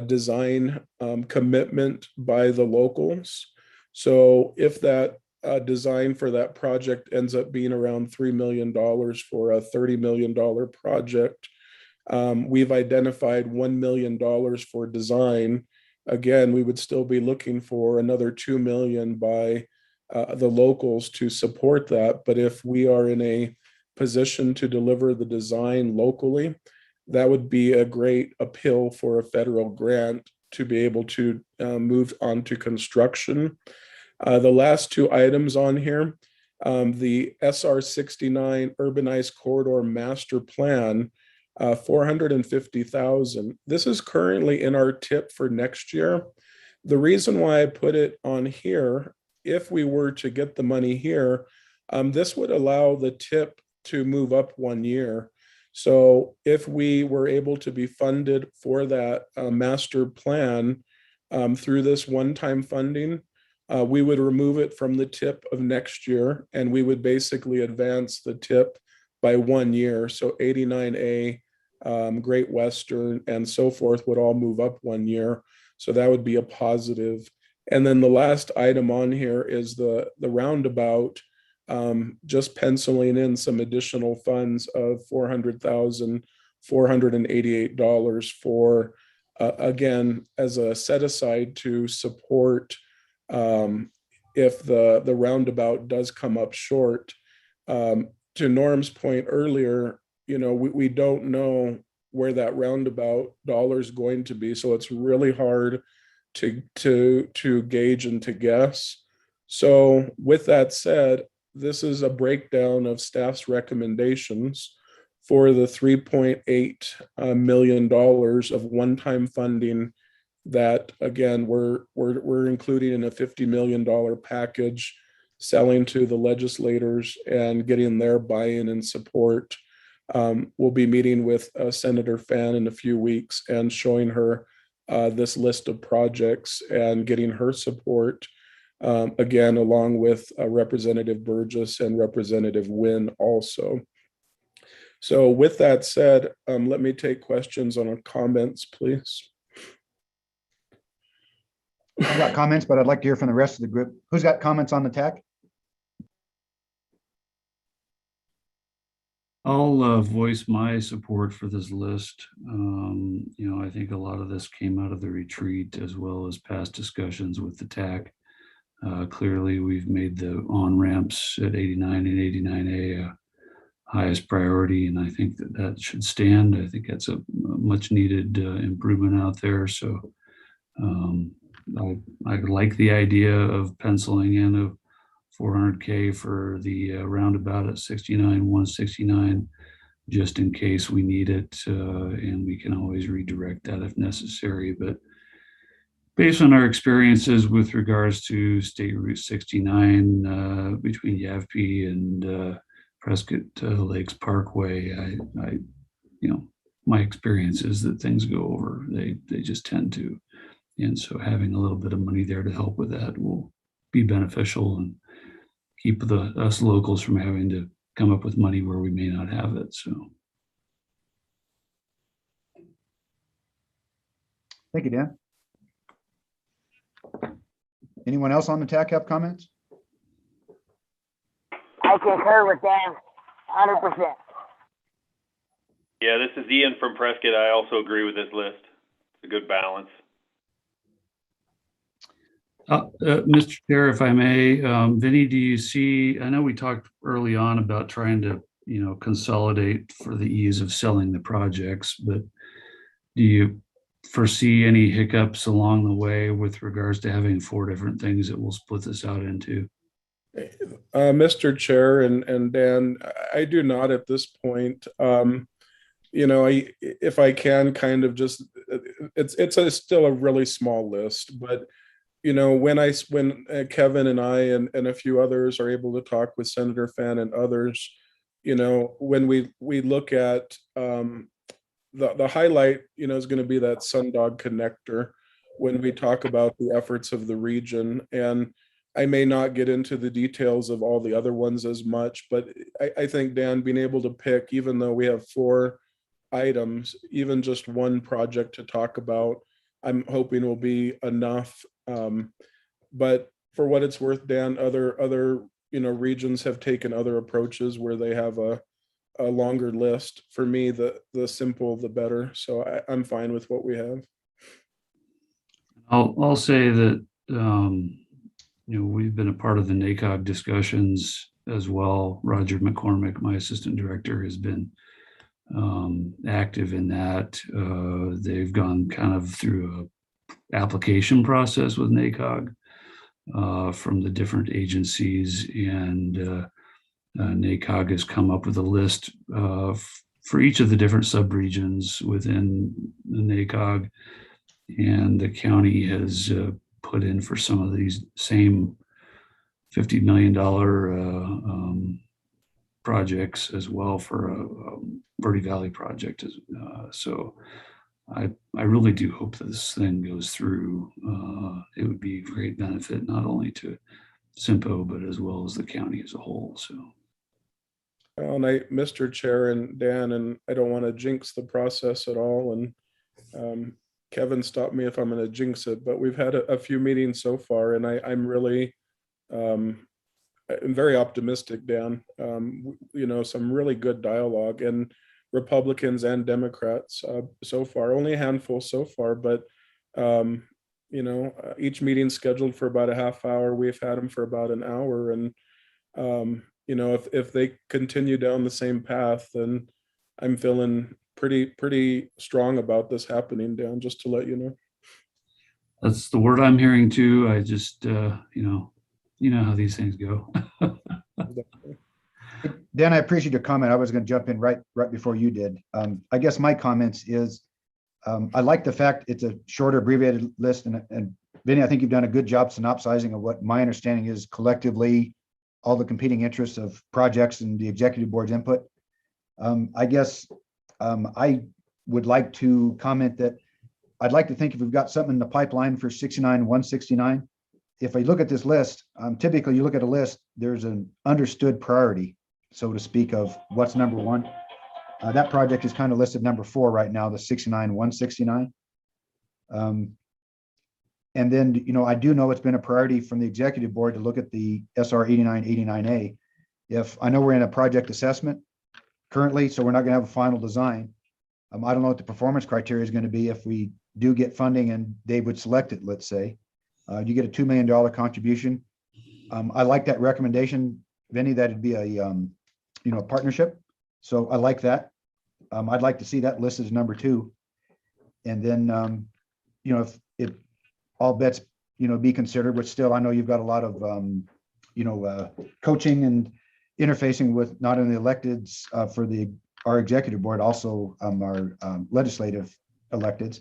design commitment by the locals. So if that design for that project ends up being around $3 million for a $30 million project, we've identified $1 million for design. Again, we would still be looking for another $2 million by the locals to support that. But if we are in a position to deliver the design locally, that would be a great appeal for a federal grant to be able to move on to construction. The last two items on here, the SR 69 Urbanized Corridor Master Plan, 450,000. This is currently in our tip for next year. The reason why I put it on here, if we were to get the money here, this would allow the tip to move up 1 year. So if we were able to be funded for that master plan through this one-time funding, we would remove it from the tip of next year, and we would basically advance the tip by 1 year. So 89A, Great Western, and so forth would all move up 1 year. So that would be a positive. And then the last item on here is the roundabout, just penciling in some additional funds of $400,488 for, again, as a set aside to support if the roundabout does come up short. To Norm's point earlier, we don't know where that roundabout dollar is going to be, so it's really hard to gauge and to guess. So with that said, this is a breakdown of staff's recommendations for the $3.8 million of one-time funding that, again, we're including in a $50 million package, selling to the legislators and getting their buy-in and support We'll be meeting with Senator Fan in a few weeks and showing her this list of projects and getting her support. Again, along with Representative Burgess and Representative Wynn also. So with that said, let me take questions on our comments, please. I've got comments, but I'd like to hear from the rest of the group. Who's got comments on the TAC? I'll voice my support for this list. I think a lot of this came out of the retreat as well as past discussions with the TAC. Clearly, we've made the on-ramps at 89 and 89A highest priority, and I think that should stand. I think that's a much needed improvement out there. So I like the idea of penciling in a 400K for the roundabout at 69, 169, just in case we need it, and we can always redirect that if necessary. But based on our experiences with regards to State Route 69 between Yavpe and Prescott Lakes Parkway, my experience is that things go over. They just tend to. And so having a little bit of money there to help with that will be beneficial and keep us locals from having to come up with money where we may not have it. So. Thank you, Dan. Anyone else on the TAC have comments? I concur with Dan 100%. Yeah, this is Ian from Prescott. I also agree with this list. It's a good balance. Mr. Chair, if I may, Vinny, do you see, I know we talked early on about trying to, consolidate for the ease of selling the projects, but do you foresee any hiccups along the way with regards to having 4 different things that we'll split this out into? Mr. Chair and Dan, I do not at this point. If I can kind of just, it's still a really small list, but when Kevin and I and a few others are able to talk with Senator Fan and others, when we look at the highlight, is going to be that Sundog connector when we talk about the efforts of the region. And I may not get into the details of all the other ones as much, but I think, Dan, being able to pick, even though we have 4 items, even just one project to talk about, I'm hoping will be enough. But for what it's worth, Dan, other regions have taken other approaches where they have a longer list. For me, the simple, the better. So I'm fine with what we have. I'll say that we've been a part of the NACOG discussions as well. Roger McCormick, my assistant director, has been active in that. They've gone kind of through a application process with NACOG from the different agencies, and NACOG has come up with a list for each of the different subregions within the NACOG, and the county has put in for some of these same $50 million projects as well for a Verde Valley project. So I really do hope that this thing goes through. It would be a great benefit, not only to Simpo, but as well as the county as a whole. So. Well, and Mr. Chair and Dan, and I don't want to jinx the process at all. And Kevin, stop me if I'm going to jinx it, but we've had a few meetings so far, and I'm really, I'm very optimistic, Dan. Some really good dialogue, and Republicans and Democrats so far, only a handful so far, but each meeting scheduled for about a half hour. We've had them for about an hour, and if they continue down the same path, then I'm feeling pretty strong about this happening, Dan, just to let you know. That's the word I'm hearing too. I just, you know how these things go. Dan, I appreciate your comment. I was going to jump in right before you did. I guess my comments is, I like the fact it's a shorter abbreviated list, and Vinny, I think you've done a good job synopsizing of what my understanding is collectively all the competing interests of projects and the executive board's input. I guess I would like to comment that I'd like to think if we've got something in the pipeline for 69, 169, if I look at this list, typically you look at a list, there's an understood priority, so to speak, of what's number one. That project is kind of listed number 4 right now, the 69, 169. And then, you know, I do know it's been a priority from the executive board to look at the SR 89, 89A. If I know we're in a project assessment currently, so we're not gonna have a final design. I don't know what the performance criteria is gonna be if we do get funding and they would select it, let's say. You get a $2 million contribution. I like that recommendation, Vinny, that'd be a, you know, a partnership. So I like that. I'd like to see that listed as number 2. And then, you know, if all bets, you know, be considered, which still, I know you've got a lot of, you know, coaching and interfacing with not only electeds for our executive board, also our legislative electeds.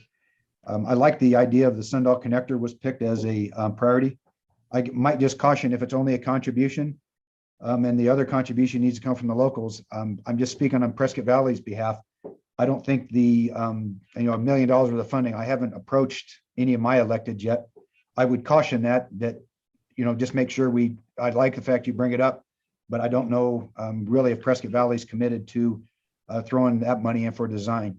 I like the idea of the Sundal connector was picked as a priority. I might just caution if it's only a contribution and the other contribution needs to come from the locals. I'm just speaking on Prescott Valley's behalf. I don't think the, you know, $1 million worth of funding, I haven't approached any of my electeds yet. I would caution that, you know, just make sure I like the fact you bring it up, but I don't know really if Prescott Valley's committed to throwing that money in for design,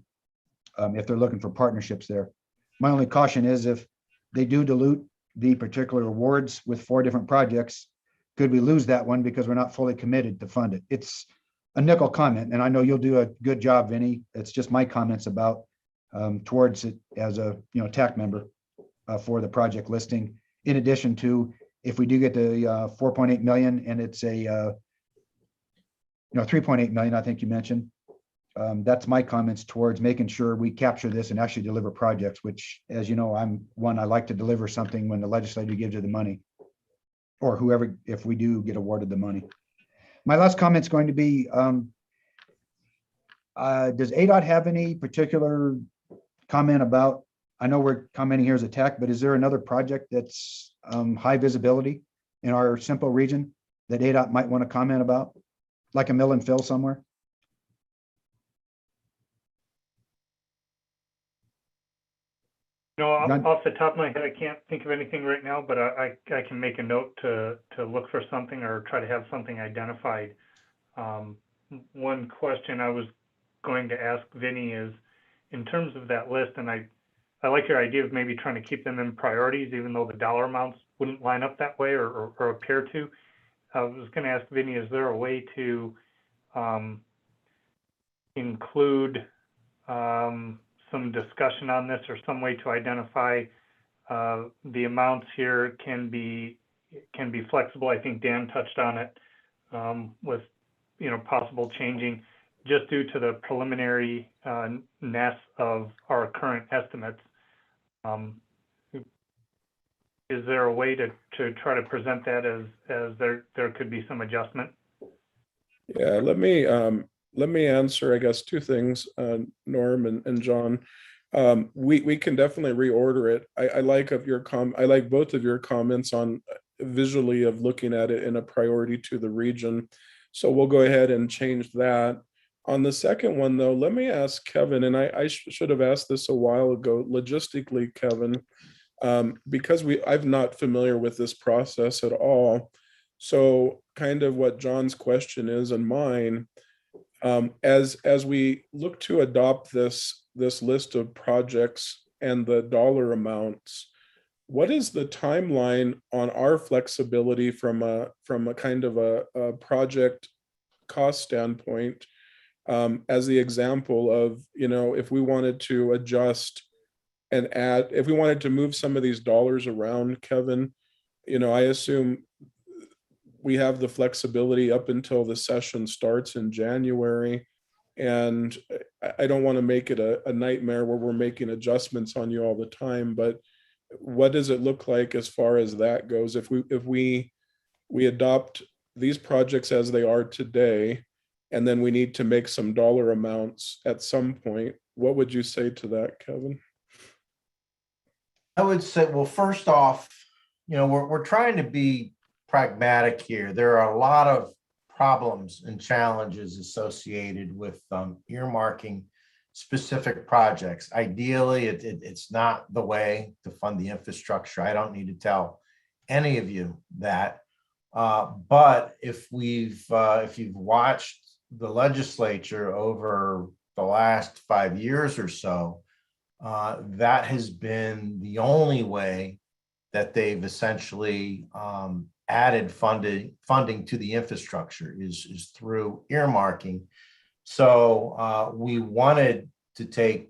if they're looking for partnerships there. My only caution is if they do dilute the particular awards with 4 different projects, could we lose that one because we're not fully committed to fund it? It's a nickel comment, and I know you'll do a good job, Vinny. It's just my comments about towards it as a, you know, TAC member for the project listing. In addition to, if we do get the 4.8 million and it's a, you know, 3.8 million, I think you mentioned. That's my comments towards making sure we capture this and actually deliver projects, which, as you know, I like to deliver something when the legislature gives you the money, or whoever, if we do get awarded the money. My last comment is going to be, does ADOT have any particular comment about, I know we're commenting here as a TAC, but is there another project that's high visibility in our Simcoe region that ADOT might want to comment about, like a mill and fill somewhere? No, None? off the top of my head, I can't think of anything right now, but I can make a note to look for something or try to have something identified. One question I was going to ask Vinny is, in terms of that list, and I like your idea of maybe trying to keep them in priorities, even though the dollar amounts wouldn't line up that way or appear to. I was going to ask Vinny, is there a way to include some discussion on this, or some way to identify the amounts here can be flexible? I think Dan touched on it with, you know, possible changing just due to the preliminary ness of our current estimates. Is there a way to try to present that as there could be some adjustment? Yeah, let me answer, I guess, 2 things, Norm and John. We can definitely reorder it. I like both of your comments on visually of looking at it in a priority to the region. So we'll go ahead and change that. On the second one, though, let me ask Kevin, and I should have asked this a while ago, logistically, Kevin, because I'm not familiar with this process at all. So kind of what John's question is and mine, as we look to adopt this list of projects and the dollar amounts, what is the timeline on our flexibility from a kind of a project cost standpoint? As the example of, you know, if we wanted to adjust and add, if we wanted to move some of these dollars around, Kevin, you know, I assume we have the flexibility up until the session starts in January. And I don't want to make it a nightmare where we're making adjustments on you all the time, but what does it look like as far as that goes? If we adopt these projects as they are today, and then we need to make some dollar amounts at some point, what would you say to that, Kevin? I would say, well, first off, you know, we're trying to be pragmatic here. There are a lot of problems and challenges associated with earmarking specific projects. Ideally, it's not the way to fund the infrastructure. I don't need to tell any of you that. But if you've watched the legislature over the last 5 years or so, that has been the only way that they've essentially added funding to the infrastructure is through earmarking. So we wanted to take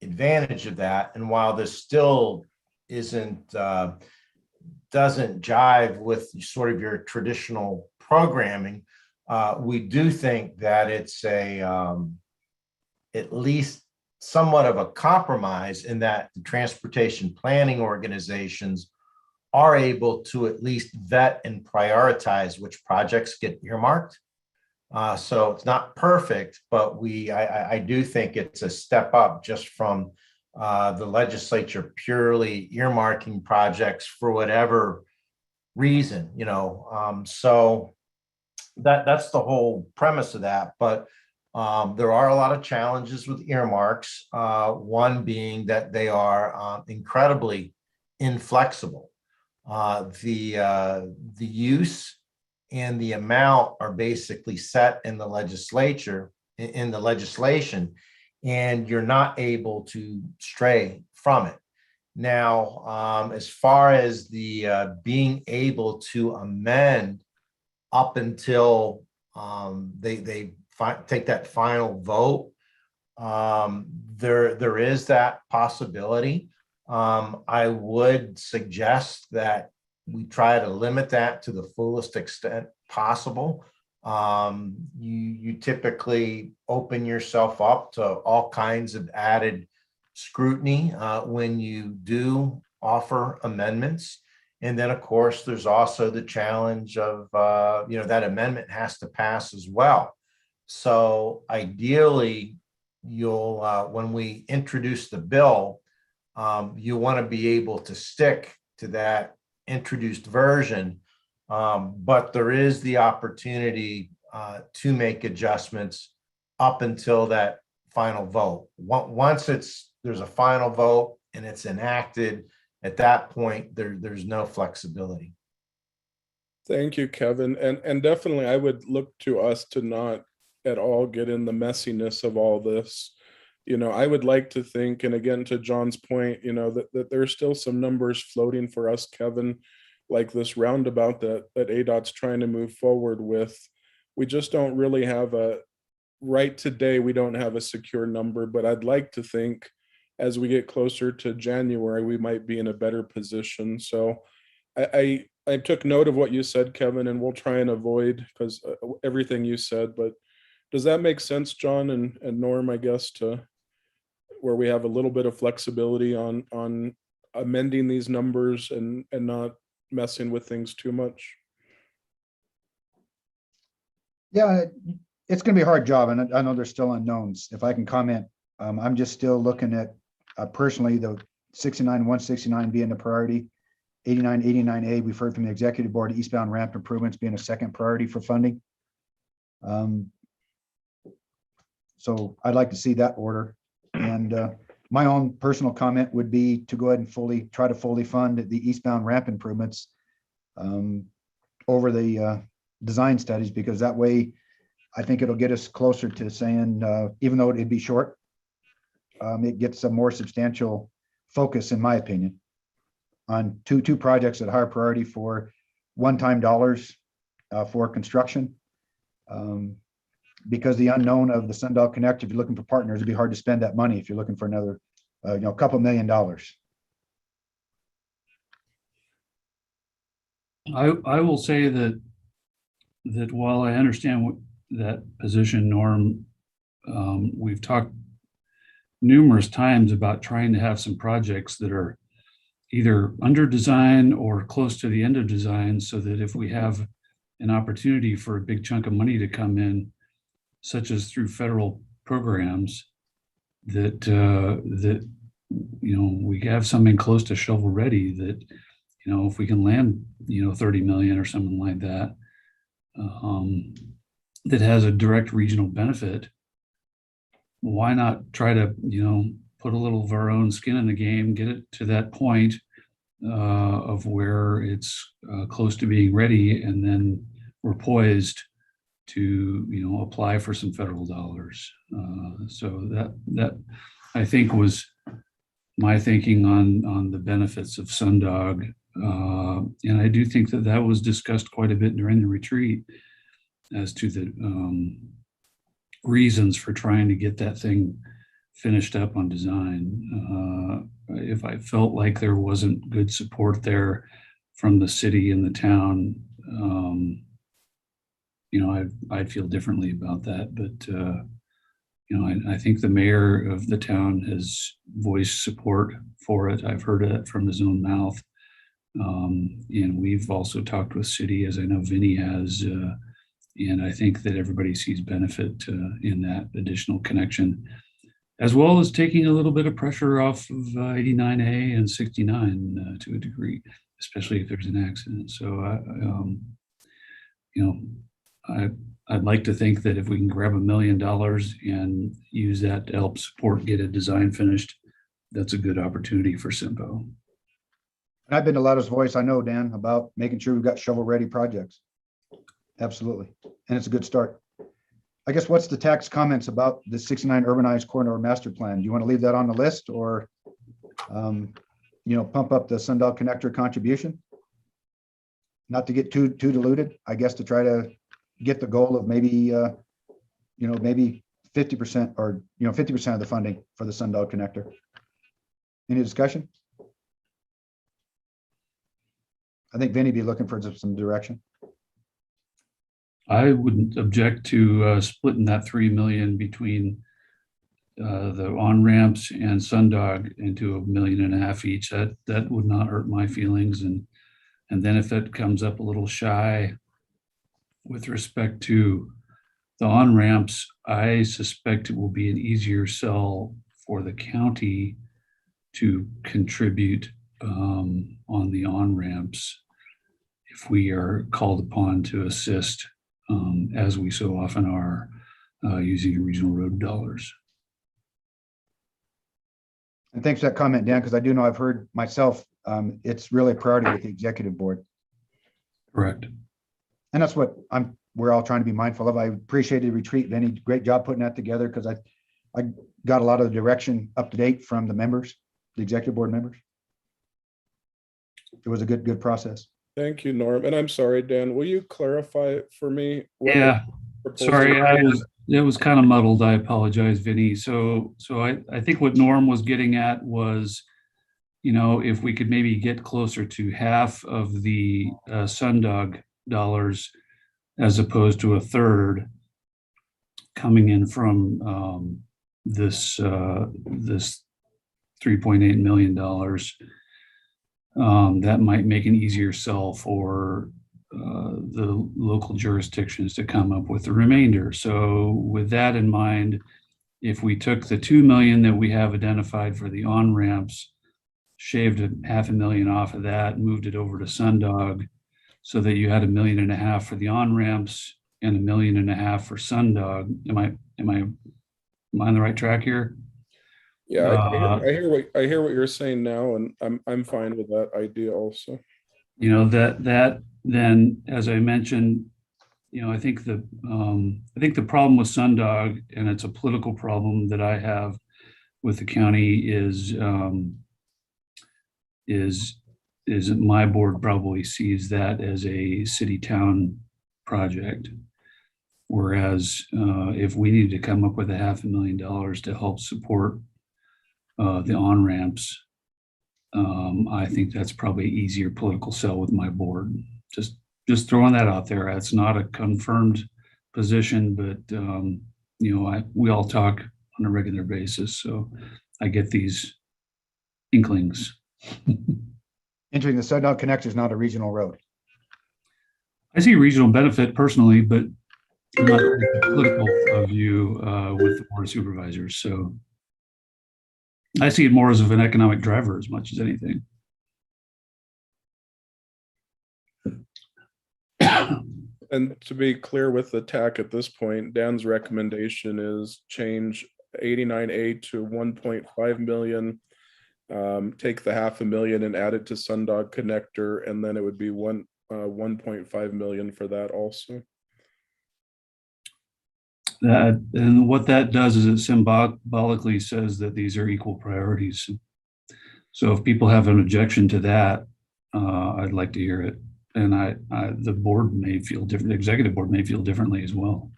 advantage of that. And while this still doesn't jive with sort of your traditional programming, we do think that it's at least somewhat of a compromise in that the transportation planning organizations are able to at least vet and prioritize which projects get earmarked. So it's not perfect, but I do think it's a step up just from the legislature purely earmarking projects for whatever reason, so that's the whole premise of that. But there are a lot of challenges with earmarks, one being that they are incredibly inflexible. The use and the amount are basically set in the legislation, and you're not able to stray from it. Now, as far as the being able to amend up until they take that final vote, there is that possibility. I would suggest that we try to limit that to the fullest extent possible. You typically open yourself up to all kinds of added scrutiny when you do offer amendments. And then, of course, there's also the challenge of, that amendment has to pass as well. So ideally, when we introduce the bill, you want to be able to stick to that introduced version, but there is the opportunity to make adjustments up until that final vote. Once there's a final vote and it's enacted, at that point, there's no flexibility. Thank you, Kevin. And definitely I would look to us to not at all get in the messiness of all this. I would like to think, and again, to John's point, that there's still some numbers floating for us, Kevin, like this roundabout that ADOT's trying to move forward with. We just don't really have right today, we don't have a secure number, but I'd like to think as we get closer to January, we might be in a better position. So I took note of what you said, Kevin, and we'll try and avoid because everything you said, but does that make sense, John and Norm, I guess, to where we have a little bit of flexibility on amending these numbers and not messing with things too much? Yeah, it's going to be a hard job, and I know there's still unknowns. If I can comment, I'm just still looking at personally the 69, 169 being the priority, 89, 89A. We've heard from the executive board, eastbound ramp improvements being a second priority for funding. So I'd like to see that order. And my own personal comment would be to go ahead and try to fully fund the eastbound ramp improvements over the design studies, because that way I think it'll get us closer to saying, even though it'd be short, it gets a more substantial focus, in my opinion, on two projects at higher priority for one-time dollars for construction. Because the unknown of the Sunbelt Connect, if you're looking for partners, it'd be hard to spend that money if you're looking for another, couple $1 million. I will say that while I understand that position, Norm, we've talked numerous times about trying to have some projects that are either under design or close to the end of design, so that if we have an opportunity for a big chunk of money to come in, such as through federal programs, that we have something close to shovel ready, that if we can land 30 million or something like that, that has a direct regional benefit, why not try to, put a little of our own skin in the game, get it to that point of where it's close to being ready, and then we're poised to, apply for some federal dollars. So that I think was my thinking on the benefits of Sundog. And I do think that was discussed quite a bit during the retreat as to the reasons for trying to get that thing finished up on design. If I felt like there wasn't good support there from the city and the town, I'd feel differently about that. But I think the mayor of the town has voiced support for it. I've heard it from his own mouth. And we've also talked with city, as I know Vinny has, and I think that everybody sees benefit in that additional connection, as well as taking a little bit of pressure off of 89A and 69 to a degree, especially if there's an accident. So, I'd like to think that if we can grab $1 million and use that to help support, get a design finished, that's a good opportunity for Simpo. And I've been to Loudest Voice, I know, Dan, about making sure we've got shovel-ready projects. Absolutely. And it's a good start. I guess what's the TAC's comments about the 69 urbanized corridor master plan? Do you want to leave that on the list, or, pump up the Sundog connector contribution? Not to get too diluted, I guess, to try to get the goal of maybe, maybe 50% or, 50% of the funding for the Sundog connector. Any discussion? I think Vinny be looking for some direction. I wouldn't object to splitting that 3 million between the on-ramps and Sundog into $1.5 million each. That would not hurt my feelings. And then if that comes up a little shy with respect to the on-ramps, I suspect it will be an easier sell for the county to contribute on the on-ramps if we are called upon to assist, as we so often are, using regional road dollars. And thanks for that comment, Dan, because I do know I've heard myself, it's really a priority with the executive board. Correct. And that's what we're all trying to be mindful of. I appreciated the retreat, Vinny. Great job putting that together, because I got a lot of the direction up to date from the members, the executive board members. It was a good process. Thank you, Norm. And I'm sorry, Dan, will you clarify it for me? Yeah, sorry, it was kind of muddled. I apologize, Vinny. So I think what Norm was getting at was, if we could maybe get closer to half of the Sundog dollars as opposed to a third coming in from this $3.8 million, that might make an easier sell for the local jurisdictions to come up with the remainder. So with that in mind, if we took the 2 million that we have identified for the on-ramps, shaved $500,000 off of that, moved it over to Sundog, so that you had $1.5 million for the on-ramps and $1.5 million for Sundog. Am I on the right track here? Yeah, I hear what you're saying now, and I'm fine with that idea also. That then, as I mentioned, I think the problem with Sundog, and it's a political problem that I have with the county, is my board probably sees that as a city-town project. Whereas if we need to come up with $500,000 to help support the on-ramps, I think that's probably an easier political sell with my board. Just throwing that out there. It's not a confirmed position, but we all talk on a regular basis, so I get these inklings. Entering the Sundog connector is not a regional road. I see regional benefit personally, but not the political view with the board of supervisors. So I see it more as of an economic driver as much as anything. And to be clear with the TAC at this point, Dan's recommendation is change 89A to 1.5 million. Take the 500,000 and add it to Sundog Connector, and then it would be 1.5 million for that also. That, and what that does is it symbolically says that these are equal priorities. So if people have an objection to that, I'd like to hear it. And the board may feel different, the executive board may feel differently as well.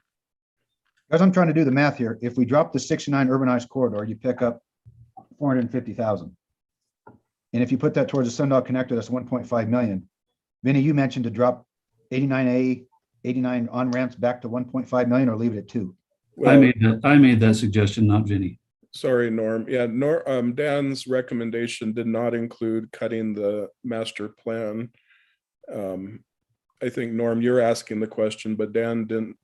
As I'm trying to do the math here, if we drop the 69 urbanized corridor, you pick up 450,000. And if you put that towards the Sundog Connector, that's 1.5 million. Vinny, you mentioned to drop 89A, 89 on ramps back to 1.5 million or leave it at 2. I made that suggestion, not Vinny. Sorry, Norm. Yeah, Dan's recommendation did not include cutting the master plan. I think, Norm, you're asking the question, but Dan didn't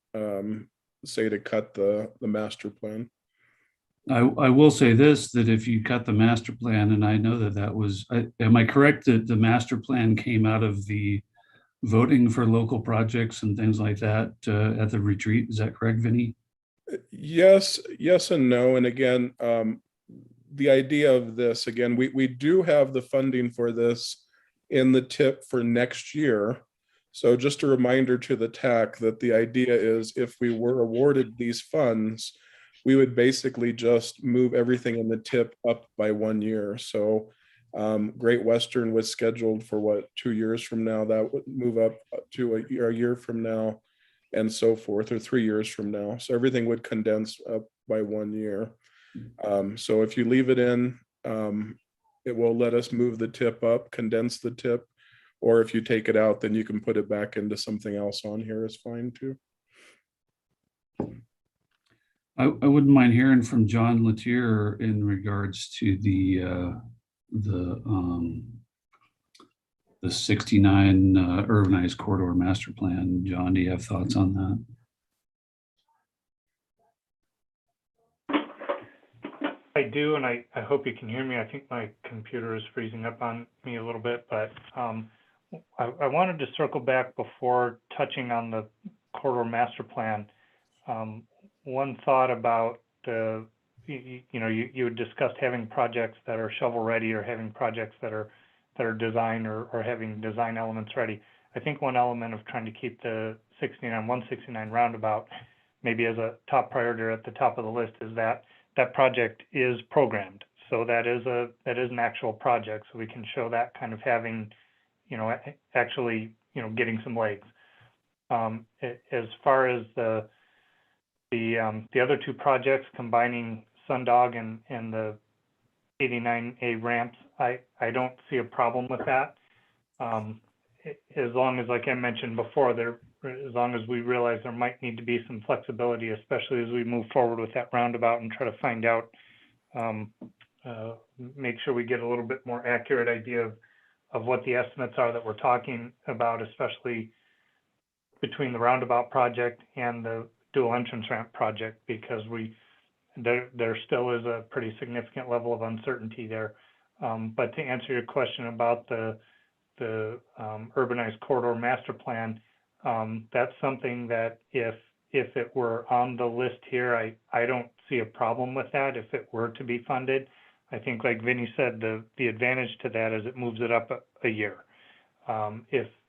say to cut the master plan. I will say this, that if you cut the master plan, and I know that was, am I correct that the master plan came out of the voting for local projects and things like that at the retreat? Is that correct, Vinny? Yes and no. And again, the idea of this, again, we do have the funding for this in the tip for next year. So just a reminder to the TAC that the idea is if we were awarded these funds, we would basically just move everything in the tip up by 1 year. So Great Western was scheduled for what, 2 years from now, that would move up to a year from now, and so forth, or 3 years from now. So everything would condense up by 1 year. So if you leave it in, it will let us move the tip up, condense the tip, or if you take it out, then you can put it back into something else on here is fine too. I wouldn't mind hearing from John Latier in regards to the 69 urbanized corridor master plan. John, do you have thoughts on that? I do, and I hope you can hear me. I think my computer is freezing up on me a little bit, but I wanted to circle back before touching on the corridor master plan. One thought about you had discussed having projects that are shovel ready or having projects that are design or having design elements ready. I think one element of trying to keep the 169 roundabout maybe as a top priority or at the top of the list is that project is programmed. So that is an actual project. So we can show that kind of having, actually, getting some legs. As far as the other two projects combining Sundog and the 89A ramps, I don't see a problem with that. As long as, like I mentioned before, as long as we realize there might need to be some flexibility, especially as we move forward with that roundabout and try to find out, make sure we get a little bit more accurate idea of what the estimates are that we're talking about, especially between the roundabout project and the dual entrance ramp project, because there still is a pretty significant level of uncertainty there. But to answer your question about the urbanized corridor master plan, that's something that if it were on the list here, I don't see a problem with that if it were to be funded. I think, like Vinny said, the advantage to that is it moves it up a year.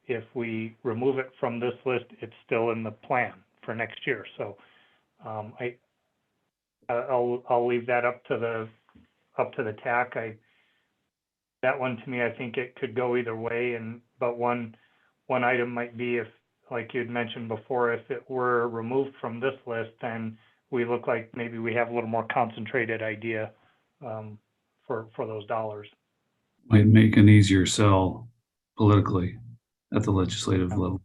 If we remove it from this list, it's still in the plan for next year. So I'll leave that up to the TAC. That one, to me, I think it could go either way. But one item might be, if, like you'd mentioned before, if it were removed from this list, then we look like maybe we have a little more concentrated idea for those dollars. Might make an easier sell politically at the legislative level.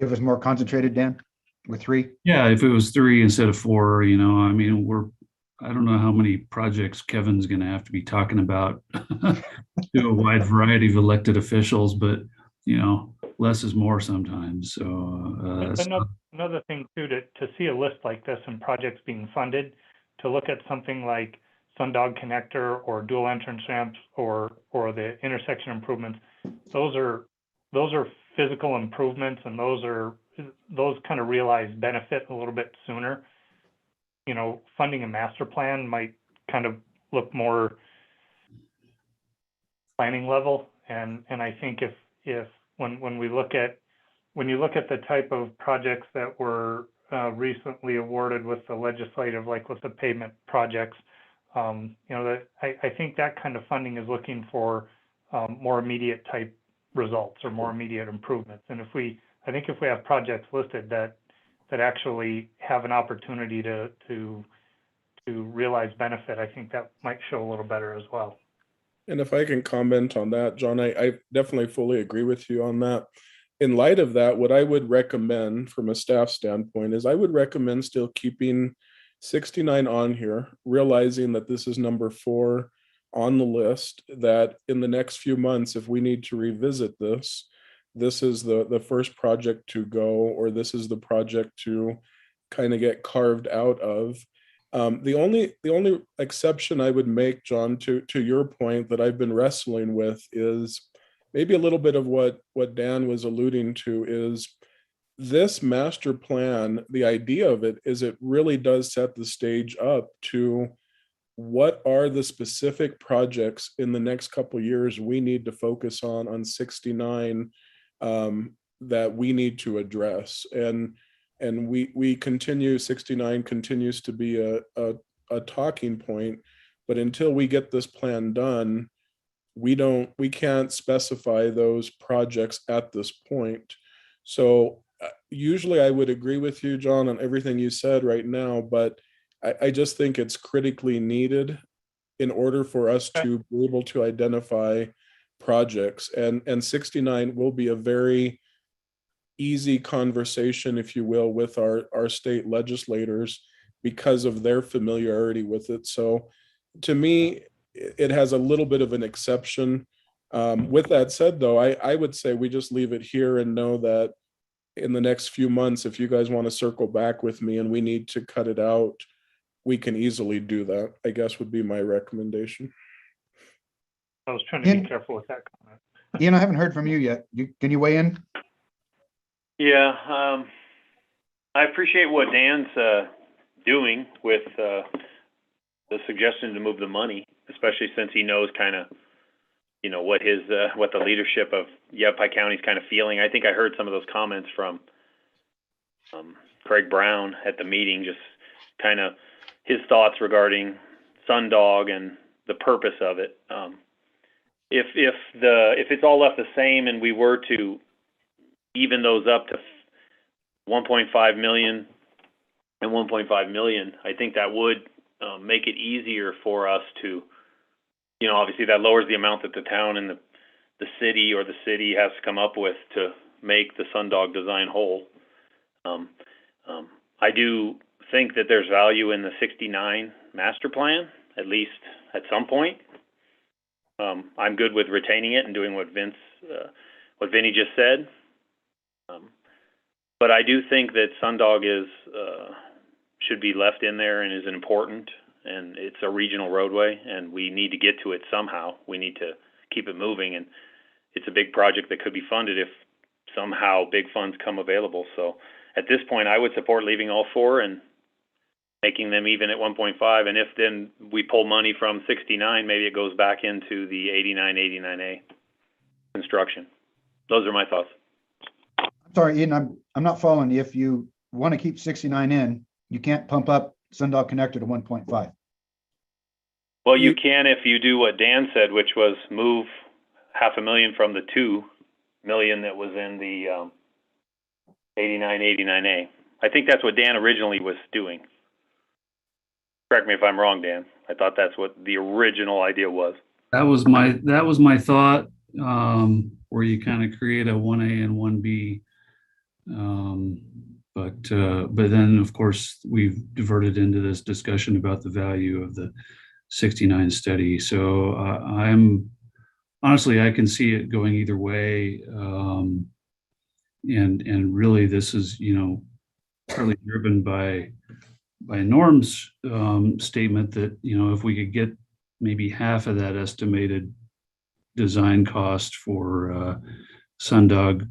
It was more concentrated, Dan, with 3. Yeah, if it was 3 instead of 4, I mean, I don't know how many projects Kevin's going to have to be talking about to a wide variety of elected officials, but less is more sometimes. So another thing too, to see a list like this and projects being funded, to look at something like Sundog Connector or dual entrance ramps or the intersection improvements, those are physical improvements, and those kind of realize benefit a little bit sooner. You know, funding a master plan might kind of look more planning level. And I think if when you look at the type of projects that were recently awarded with the legislative, like with the pavement projects, you know, that I think that kind of funding is looking for more immediate type results or more immediate improvements. And I think if we have projects listed that actually have an opportunity to realize benefit, I think that might show a little better as well. And if I can comment on that, John, I definitely fully agree with you on that. In light of that, what I would recommend from a staff standpoint is I would recommend still keeping 69 on here, realizing that this is number 4 on the list, that in the next few months, if we need to revisit this, this is the first project to go, or this is the project to kind of get carved out of. The only exception I would make, John, to your point that I've been wrestling with is maybe a little bit of what Dan was alluding to is this master plan. The idea of it is it really does set the stage up to what are the specific projects in the next couple of years we need to focus on 69 that we need to address. And we continue, 69 continues to be a talking point, but until we get this plan done, we can't specify those projects at this point. So usually I would agree with you, John, on everything you said right now, but I just think it's critically needed in order for us to be able to identify projects. And 69 will be a very easy conversation, if you will, with our state legislators because of their familiarity with it. So to me, it has a little bit of an exception. With that said, though, I would say we just leave it here and know that in the next few months, if you guys want to circle back with me and we need to cut it out, we can easily do that, I guess would be my recommendation. I was trying to be careful with that comment. Ian, I haven't heard from you yet. Can you weigh in? Yeah, I appreciate what Dan's doing with the suggestion to move the money, especially since he knows kind of, you know, what the leadership of Yavapai County is kind of feeling. I think I heard some of those comments from Craig Brown at the meeting, just kind of his thoughts regarding Sundog and the purpose of it. If it's all left the same and we were to even those up to 1.5 million and 1.5 million, I think that would make it easier for us to, you know, obviously that lowers the amount that the town and the city or the city has to come up with to make the Sundog design whole. I do think that there's value in the 69 master plan, at least at some point. I'm good with retaining it and doing what Vinny just said. But I do think that Sundog should be left in there and is important, and it's a regional roadway, and we need to get to it somehow. We need to keep it moving, and it's a big project that could be funded if somehow big funds come available. So at this point, I would support leaving all 4 and making them even at 1.5. And if then we pull money from 69, maybe it goes back into the 89A construction. Those are my thoughts. Sorry, Ian, I'm not following you. If you want to keep 69 in, you can't pump up Sundog Connector to 1.5. Well, you can if you do what Dan said, which was move $500,000 from the 2 million that was in the 89A. I think that's what Dan originally was doing. Correct me if I'm wrong, Dan. I thought that's what the original idea was. That was my thought, where you kind of create a 1A and 1B. But then of course we've diverted into this discussion about the value of the 69 study. So I'm honestly, I can see it going either way. And really this is, you know, partly driven by Norm's statement that, you know, if we could get maybe half of that estimated design cost for Sundog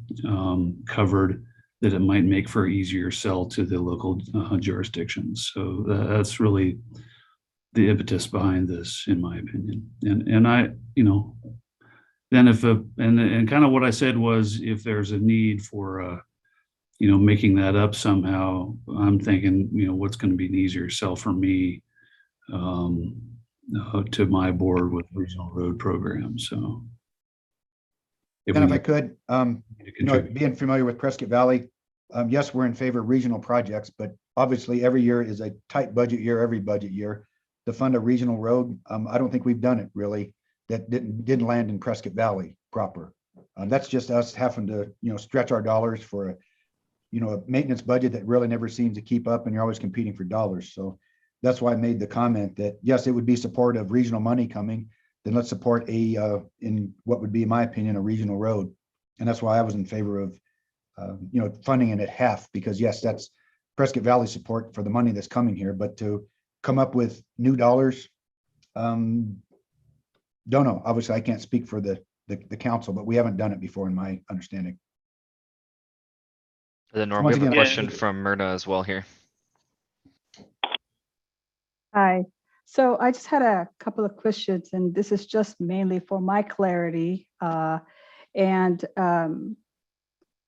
covered, that it might make for easier sell to the local jurisdictions. So that's really the impetus behind this, in my opinion. And I, then and kind of what I said was, if there's a need for making that up somehow, I'm thinking, what's going to be an easier sell for me to my board with regional road programs. So. And if I could, contribute. being familiar with Prescott Valley, yes, we're in favor of regional projects, but obviously every year is a tight budget year, every budget year. To fund a regional road, I don't think we've done it really. That didn't land in Prescott Valley proper. That's just us having to, stretch our dollars for a maintenance budget that really never seems to keep up, and you're always competing for dollars. So that's why I made the comment that yes, it would be supportive of regional money coming. Then let's support in what would be, in my opinion, a regional road. And that's why I was in favor of, funding it at half, because yes, that's Prescott Valley support for the money that's coming here, but to come up with new dollars, don't know. Obviously, I can't speak for the council, but we haven't done it before, in my understanding. Then Norm, we Once have a again, question from Myrna as well here. Hi. So I just had a couple of questions, and this is just mainly for my clarity.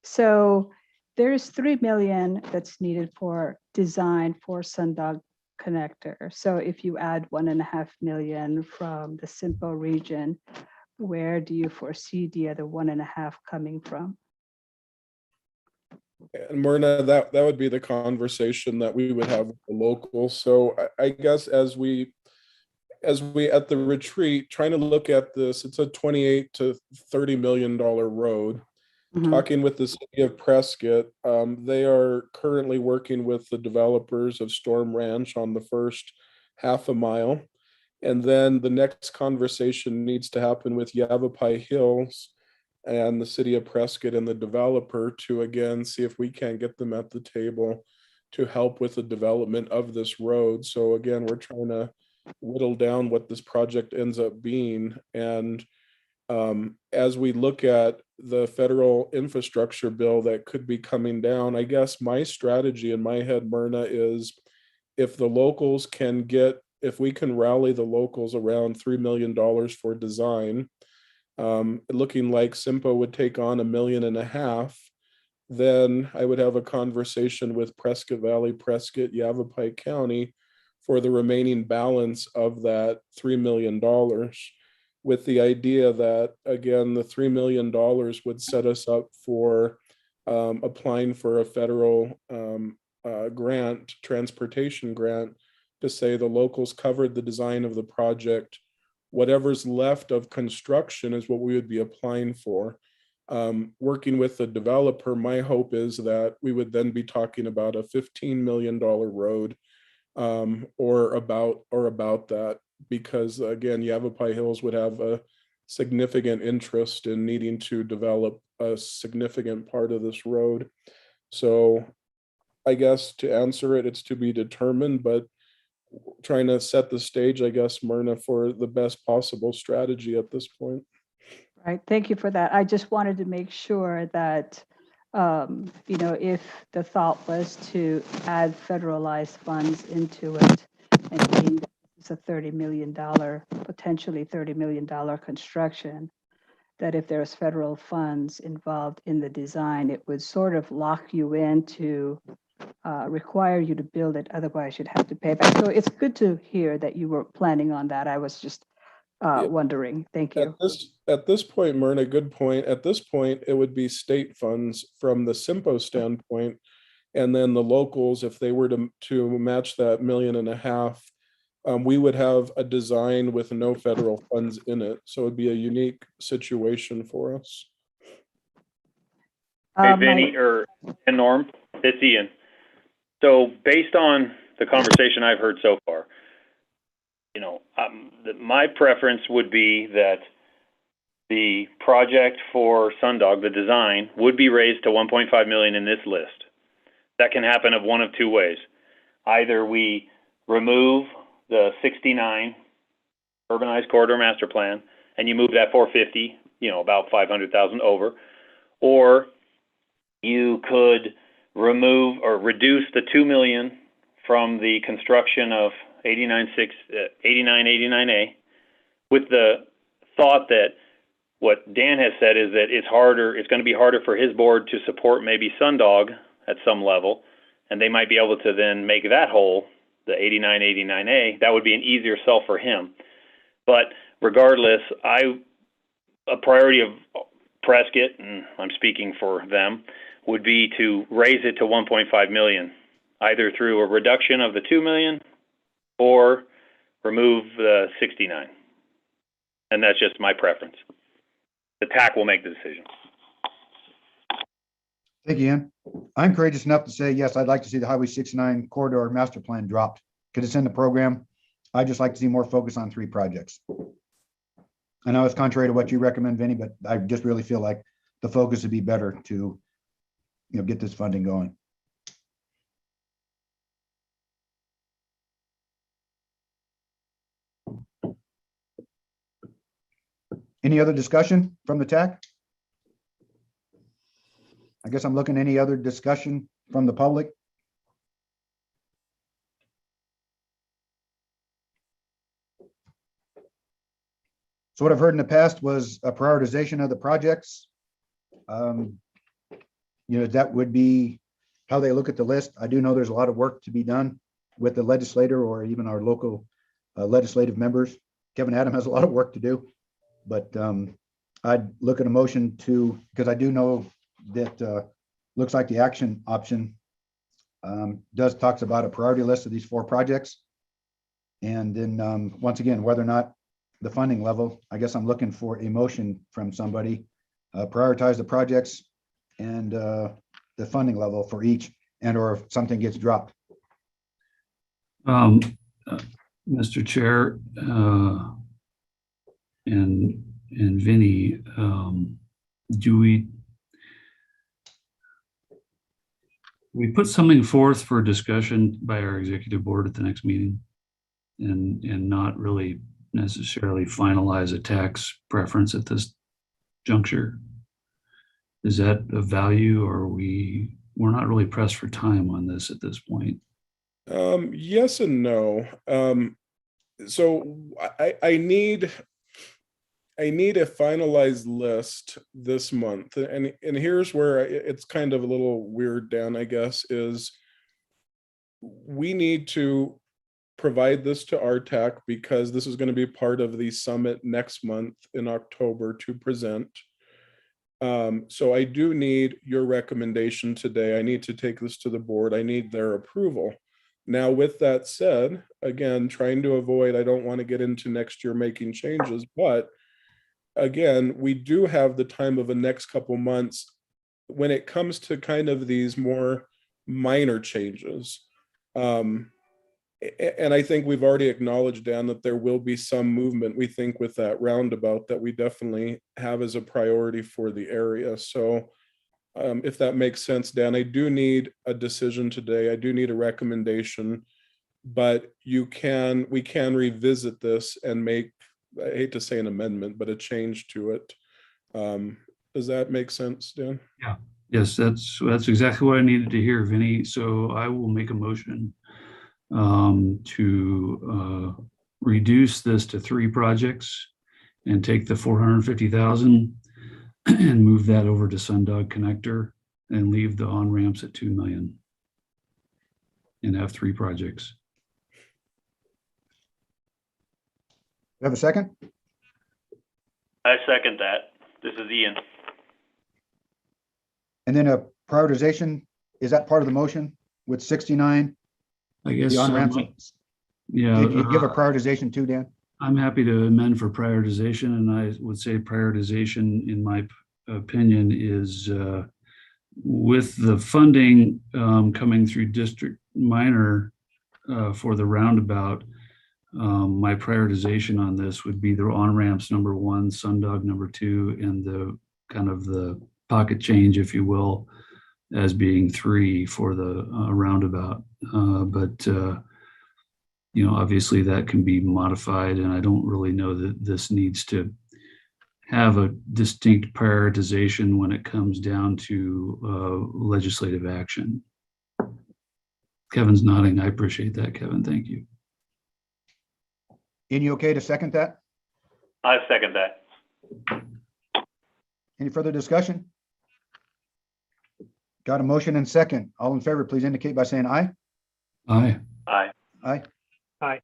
So there's 3 million that's needed for design for Sundog connector. So if you add 1.5 million from the Simpo region, where do you foresee the other 1.5 coming from? And Myrna, that would be the conversation that we would have with the locals. So I guess as we at the retreat, trying to look at this, it's a $28 to $30 million road. Talking with the city of Prescott, they are currently working with the developers of Storm Ranch on the first half a mile. And then the next conversation needs to happen with Yavapai Hills and the city of Prescott and the developer to again see if we can't get them at the table to help with the development of this road. So again, we're trying to whittle down what this project ends up being. And as we look at the federal infrastructure bill that could be coming down, I guess my strategy in my head, Myrna, is if the locals can if we can rally the locals around $3 million for design, looking like Simpo would take on $1.5 million, then I would have a conversation with Prescott Valley, Prescott, Yavapai County for the remaining balance of that $3 million, with the idea that, again, the $3 million would set us up for applying for a federal grant, transportation grant, to say the locals covered the design of the project. Whatever's left of construction is what we would be applying for. Working with the developer, my hope is that we would then be talking about a $15 million road or about that, because again, Yavapai Hills would have a significant interest in needing to develop a significant part of this road. So I guess to answer it, it's to be determined, but trying to set the stage, I guess, Myrna, for the best possible strategy at this point. Right, thank you for that. I just wanted to make sure that, if the thought was to add federalized funds into it, and being that it's a $30 million, potentially $30 million construction, that if there's federal funds involved in the design, it would sort of lock you into require you to build it, otherwise you'd have to pay back. So it's good to hear that you were planning on that. I was just wondering. Thank you. At this point, Myrna, good point. At this point, it would be state funds from the Simpo standpoint, and then the locals, if they were to match that $1.5 million, we would have a design with no federal funds in it. So it'd be a unique situation for us. Hey, Vinny and Norm, it's Ian. So based on the conversation I've heard so far, my preference would be that the project for Sundog, the design, would be raised to 1.5 million in this list. That can happen of one of two ways. Either we remove the 69 urbanized corridor master plan and you move that 450, about 500,000 over, or you could remove or reduce the 2 million from the construction of 8989A with the thought that what Dan has said is that it's going to be harder for his board to support maybe Sundog at some level, and they might be able to then make that whole, the 8989A. That would be an easier sell for him. But regardless, a priority of Prescott, and I'm speaking for them, would be to raise it to 1.5 million, either through a reduction of the 2 million or remove the 69. And that's just my preference. The TAC will make the decision. Thank you, Ian. I'm courageous enough to say, yes, I'd like to see the Highway 69 corridor master plan dropped because it's in the program. I'd just like to see more focus on 3 projects. I know it's contrary to what you recommend, Vinny, but I just really feel like the focus would be better to, get this funding going. Any other discussion from the TAC? I guess I'm looking any other discussion from the public. So what I've heard in the past was a prioritization of the projects. That would be how they look at the list. I do know there's a lot of work to be done with the legislator or even our local legislative members. Kevin Adam has a lot of work to do, but I'd look at a motion to, because I do know that looks like the action option talks about a priority list of these 4 projects. And then once again, whether or not the funding level, I guess I'm looking for a motion from somebody, prioritize the projects and the funding level for each, and or if something gets dropped. Mr. Chair, and Vinny, do we put something forth for discussion by our executive board at the next meeting and not really necessarily finalize a tax preference at this juncture? Is that of value, or we're not really pressed for time on this at this point? Yes and no. So I need a finalized list this month, and here's where it's kind of a little weird, Dan, I guess, is we need to provide this to our TAC because this is going to be part of the summit next month in October to present. So I do need your recommendation today. I need to take this to the board. I need their approval. Now, with that said, again, trying to avoid, I don't want to get into next year making changes, but again, we do have the time of the next couple months when it comes to kind of these more minor changes. And I think we've already acknowledged, Dan, that there will be some movement, we think, with that roundabout that we definitely have as a priority for the area. So if that makes sense, Dan, I do need a decision today. I do need a recommendation, but we can revisit this and make, I hate to say an amendment, but a change to it. Does that make sense, Dan? Yeah. Yes, that's exactly what I needed to hear, Vinny. So I will make a motion to reduce this to 3 projects and take the 450,000 and move that over to Sundog Connector and leave the on-ramps at 2 million and have 3 projects. You have a second? I second that. This is Ian. And then a prioritization, is that part of the motion with 69? I guess. The on-ramps? Yeah. You give a prioritization too, Dan? I'm happy to amend for prioritization, and I would say prioritization, in my opinion, is with the funding coming through District Minor for the roundabout. My prioritization on this would be the on-ramps number 1, Sundog number 2, and the kind of the pocket change, if you will, as being 3 for the roundabout. But obviously that can be modified, and I don't really know that this needs to have a distinct prioritization when it comes down to legislative action. Kevin's nodding. I appreciate that, Kevin. Thank you. Any okay to second that? I second that. Any further discussion? Got a motion and second. All in favor, please indicate by saying aye. Aye. Aye. Aye. Aye.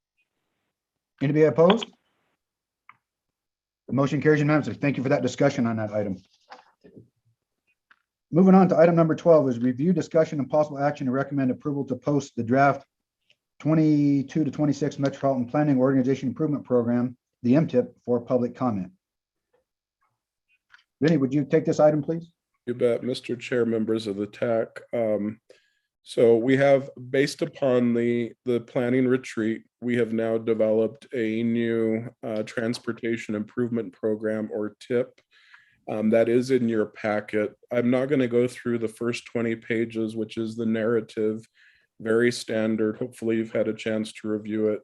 Anybody opposed? The motion carries unanimously. Thank you for that discussion on that item. Moving on to item number 12 is review, discussion, and possible action to recommend approval to post the draft 22 to 26 Metropolitan Planning Organization Improvement Program, the MTIP, for public comment. Vinny, would you take this item, please? You bet, Mr. Chair, members of the TAC. So we have, based upon the planning retreat, we have now developed a new transportation improvement program, or TIP. That is in your packet. I'm not going to go through the first 20 pages, which is the narrative, very standard. Hopefully you've had a chance to review it.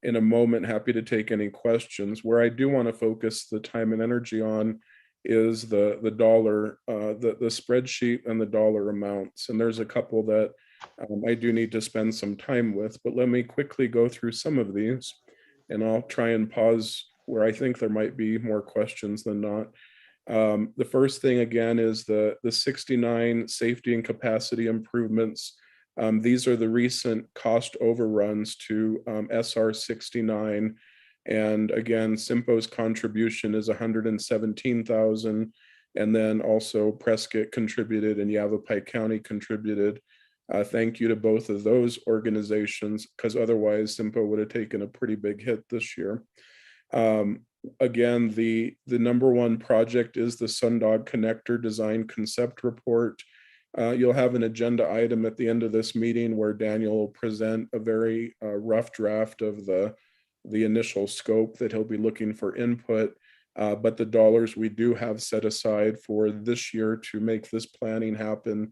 In a moment, happy to take any questions. Where I do want to focus the time and energy on is the dollar, the spreadsheet and the dollar amounts. And there's a couple that I do need to spend some time with, but let me quickly go through some of these, and I'll try and pause where I think there might be more questions than not. The first thing, again, is the 69 safety and capacity improvements. These are the recent cost overruns to SR 69. And again, SIMPO's contribution is 117,000. And then also Prescott contributed and Yavapai County contributed. Thank you to both of those organizations, because otherwise SIMPO would have taken a pretty big hit this year. Again, the number one project is the Sundog Connector Design Concept Report. You'll have an agenda item at the end of this meeting where Daniel will present a very rough draft of the initial scope that he'll be looking for input. But the dollars we do have set aside for this year to make this planning happen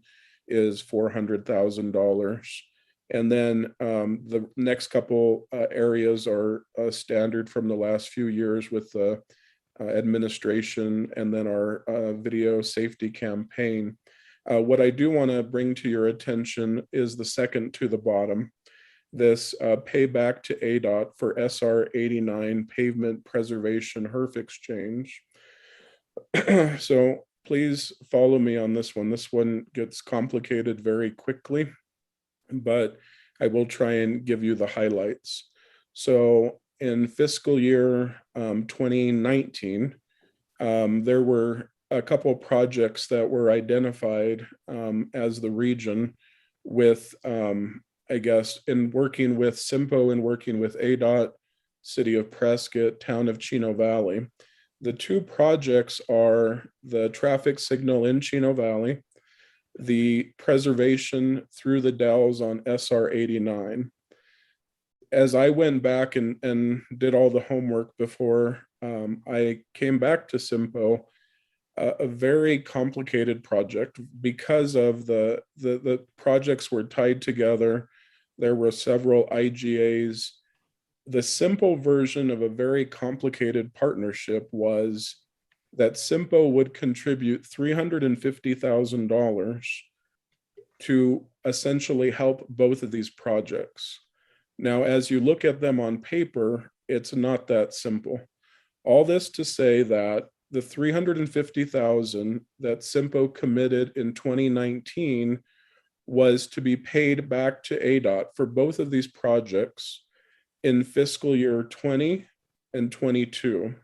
is $400,000. And then the next couple areas are standard from the last few years with the administration and then our video safety campaign. What I do want to bring to your attention is the second to the bottom, this payback to ADOT for SR 89 pavement preservation HERF exchange. So please follow me on this one. This one gets complicated very quickly, but I will try and give you the highlights. So in fiscal year 2019, there were a couple of projects that were identified as the region with, I guess, in working with SIMPO and working with ADOT, City of Prescott, Town of Chino Valley. The two projects are the traffic signal in Chino Valley, the preservation through the Dells on SR 89. As I went back and did all the homework before I came back to SIMPO, a very complicated project because of the projects were tied together. There were several IGAs. The simple version of a very complicated partnership was that SIMPO would contribute $350,000 to essentially help both of these projects. Now, as you look at them on paper, it's not that simple. All this to say that the $350,000 that SIMPO committed in 2019 was to be paid back to ADOT for both of these projects in fiscal year 20 and 22.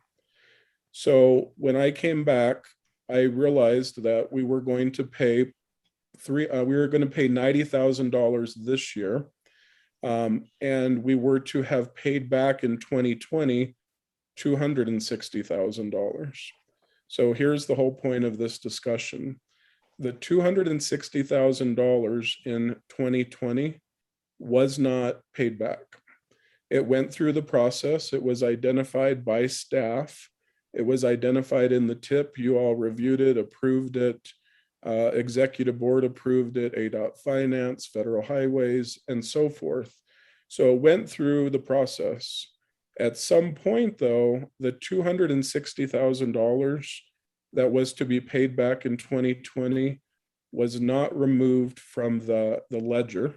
So when I came back, I realized that we were going to pay $90,000 this year. And we were to have paid back in 2020 $260,000. So here's the whole point of this discussion. The $260,000 in 2020 was not paid back. It went through the process. It was identified by staff. It was identified in the TIP. You all reviewed it, approved it. Executive board approved it, ADOT Finance, Federal Highways, and so forth. So it went through the process. At some point, though, the $260,000 that was to be paid back in 2020 was not removed from the ledger.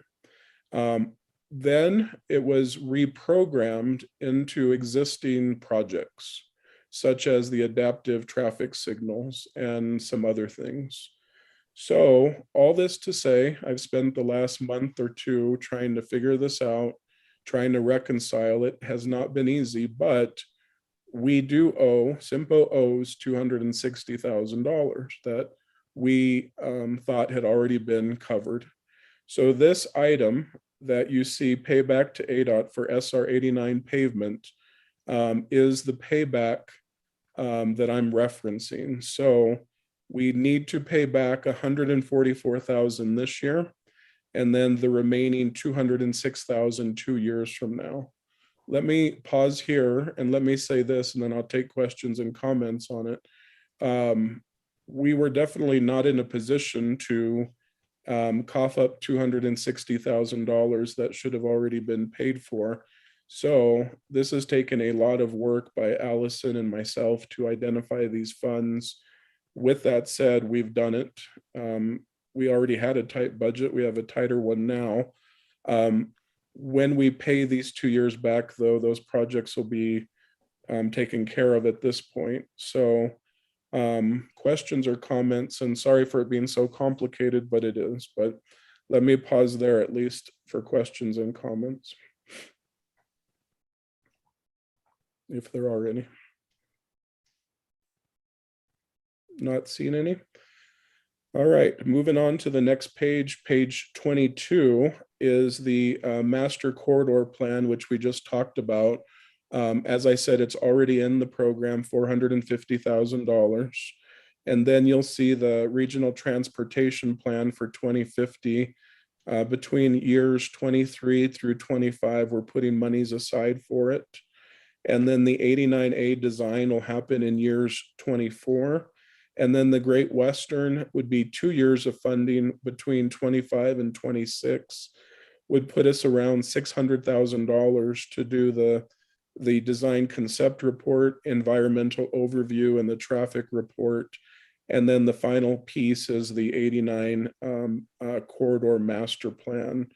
Then it was reprogrammed into existing projects, such as the adaptive traffic signals and some other things. So all this to say, I've spent the last month or two trying to figure this out, trying to reconcile it. Has not been easy, but we do owe, SIMPO owes $260,000 that we thought had already been covered. So this item that you see payback to ADOT for SR 89 pavement is the payback that I'm referencing. So we need to pay back 144,000 this year, and then the remaining 206,000 2 years from now. Let me pause here and let me say this, and then I'll take questions and comments on it. We were definitely not in a position to cough up $260,000 that should have already been paid for. So this has taken a lot of work by Allison and myself to identify these funds. With that said, we've done it. We already had a tight budget. We have a tighter one now. When we pay these 2 years back, though, those projects will be taken care of at this point. So questions or comments, and sorry for it being so complicated, but it is. But let me pause there at least for questions and comments, if there are any. Not seen any. All right, moving on to the next page, page 22 is the master corridor plan, which we just talked about. As I said, it's already in the program, $450,000. And then you'll see the regional transportation plan for 2050. Between years 23 through 25, we're putting monies aside for it. And then the 89A design will happen in years 24. And then the Great Western would be 2 years of funding between 25 and 26, would put us around $600,000 to do the design concept report, environmental overview, and the traffic report. And then the final piece is the 89 corridor master plan.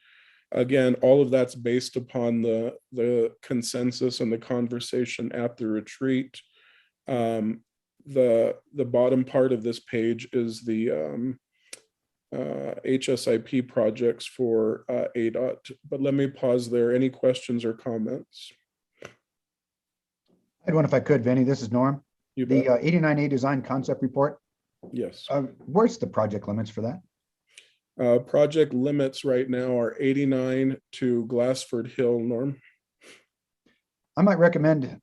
Again, all of that's based upon the consensus and the conversation at the retreat. The bottom part of this page is the HSIP projects for ADOT. But let me pause there. Any questions or comments? I had one if I could, Vinny. This is Norm. You The bet. 89A design concept report. Yes. Where's the project limits for that? Project limits right now are 89 to Glassford Hill, Norm. I might recommend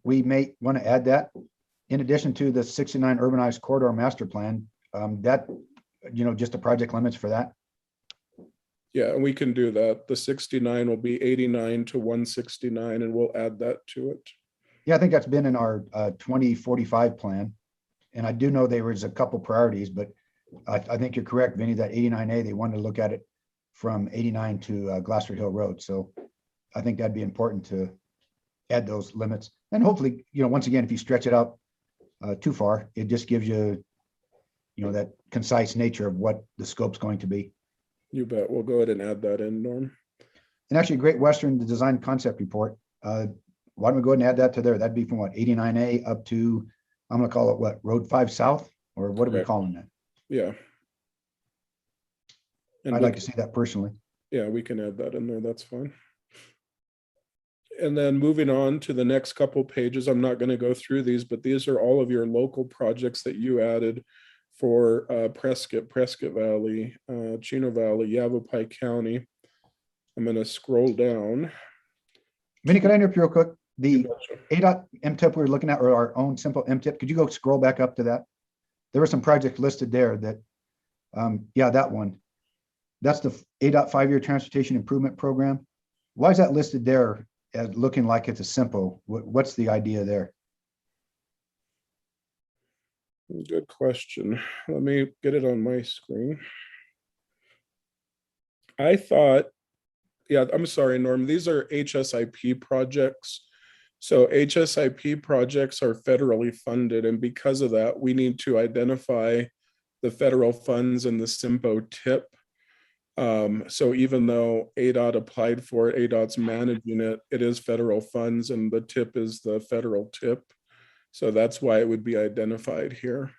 we may want to add that in addition to the 69 urbanized corridor master plan, that, just the project limits for that. Yeah, and we can do that. The 69 will be 89 to 169, and we'll add that to it. Yeah, I think that's been in our 2045 plan. And I do know there was a couple priorities, but I think you're correct, Vinny, that 89A, they wanted to look at it from 89 to Glassford Hill Road. So I think that'd be important to add those limits. And hopefully, once again, if you stretch it out too far, it just gives you, that concise nature of what the scope's going to be. You bet. We'll go ahead and add that in, Norm. And actually, Great Western, the design concept report, why don't we go ahead and add that to there? That'd be from what, 89A up to, I'm going to call it what, Road 5 South? Or what are we Correct. calling that? Yeah. And I'd like to see that personally. Yeah, we can add that in there. That's fine. And then moving on to the next couple pages, I'm not going to go through these, but these are all of your local projects that you added for Prescott Valley, Chino Valley, Yavapai County. I'm going to scroll down. Vinny, could I interrupt you real quick? The ADOT MTIP we were looking at, or our own simple MTIP, could you go scroll back up to that? There were some projects listed there that, yeah, that one. That's the ADOT 5-year transportation improvement program. Why is that listed there as looking like it's a simple? What's the idea there? Good question. Let me get it on my screen. I thought, yeah, I'm sorry, Norm. These are HSIP projects So HSIP projects are federally funded, and because of that, we need to identify the federal funds in the SIMPO tip. So even though ADOT applied for it, ADOT's managing it, it is federal funds and the tip is the federal tip. So that's why it would be identified here.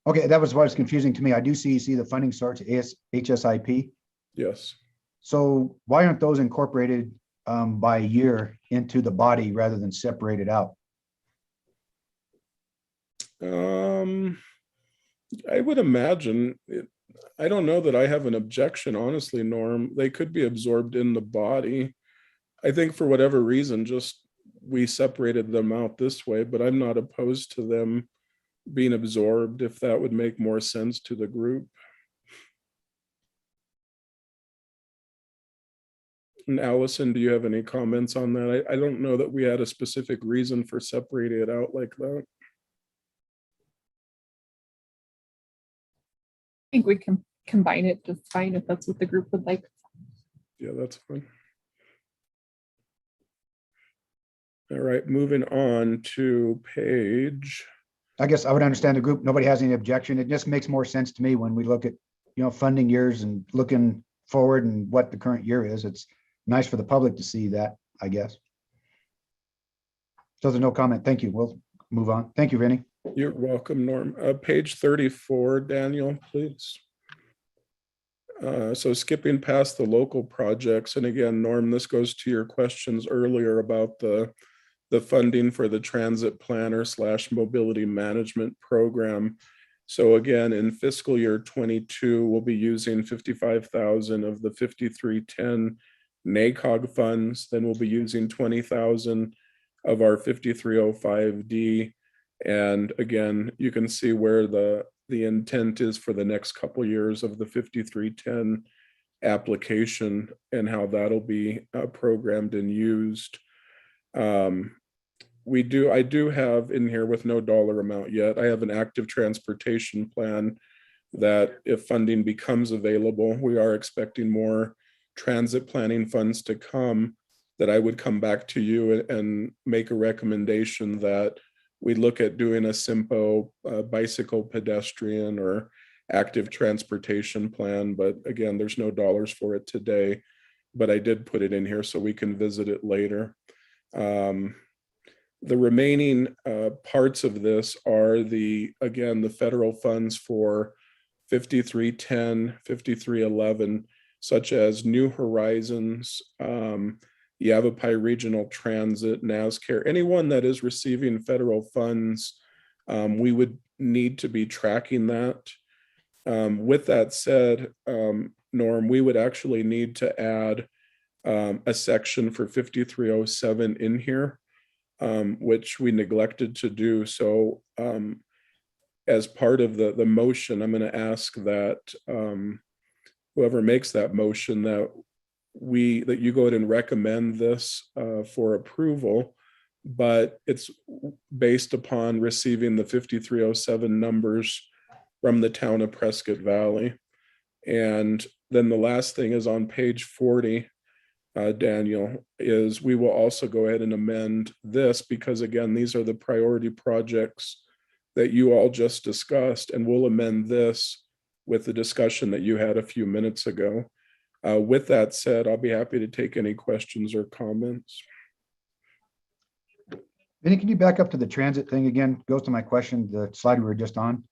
Okay, that was what was confusing to me. I do see the funding source HSIP. Yes. So why aren't those incorporated by year into the body rather than separated out? I would imagine I don't know that I have an objection, honestly, Norm. They could be absorbed in the body. I think for whatever reason, just we separated them out this way, but I'm not opposed to them being absorbed if that would make more sense to the group. And Allison, do you have any comments on that? I don't know that we had a specific reason for separating it out like that. I think we can combine it just fine if that's what the group would like. Yeah, that's fine. All right, moving on to page. I guess I would understand the group. Nobody has any objection. It just makes more sense to me when we look at, funding years and looking forward and what the current year is. It's nice for the public to see that, I guess. So there's no comment. Thank you. We'll move on. Thank you, Vinny. You're welcome, Norm. Page 34, Daniel, please. So skipping past the local projects, and again, Norm, this goes to your questions earlier about the funding for the transit planner / mobility management program. So again, in fiscal year 22, we'll be using 55,000 of the 5310 NACOG funds. Then we'll be using 20,000 of our 5305D. And again, you can see where the intent is for the next couple years of the 5310 application and how that'll be programmed and used. I do have in here, with no dollar amount yet, I have an active transportation plan that if funding becomes available, we are expecting more transit planning funds to come, that I would come back to you and make a recommendation that we look at doing a SIMPO bicycle pedestrian or active transportation plan. But again, there's no dollars for it today, but I did put it in here so we can visit it later. The remaining parts of this are again, the federal funds for 5310, 5311, such as New Horizons, Yavapai Regional Transit, NASCAR, anyone that is receiving federal funds, we would need to be tracking that. With that said, Norm, we would actually need to add a section for 5307 in here, which we neglected to do. So as part of the motion, I'm going to ask that whoever makes that motion that you go ahead and recommend this for approval, but it's based upon receiving the 5307 numbers from the town of Prescott Valley. And then the last thing is on page 40, Daniel, is we will also go ahead and amend this because again, these are the priority projects that you all just discussed, and we'll amend this with the discussion that you had a few minutes ago. With that said, I'll be happy to take any questions or comments. Vinny, can you back up to the transit thing again? Goes to my question, the slide we were just on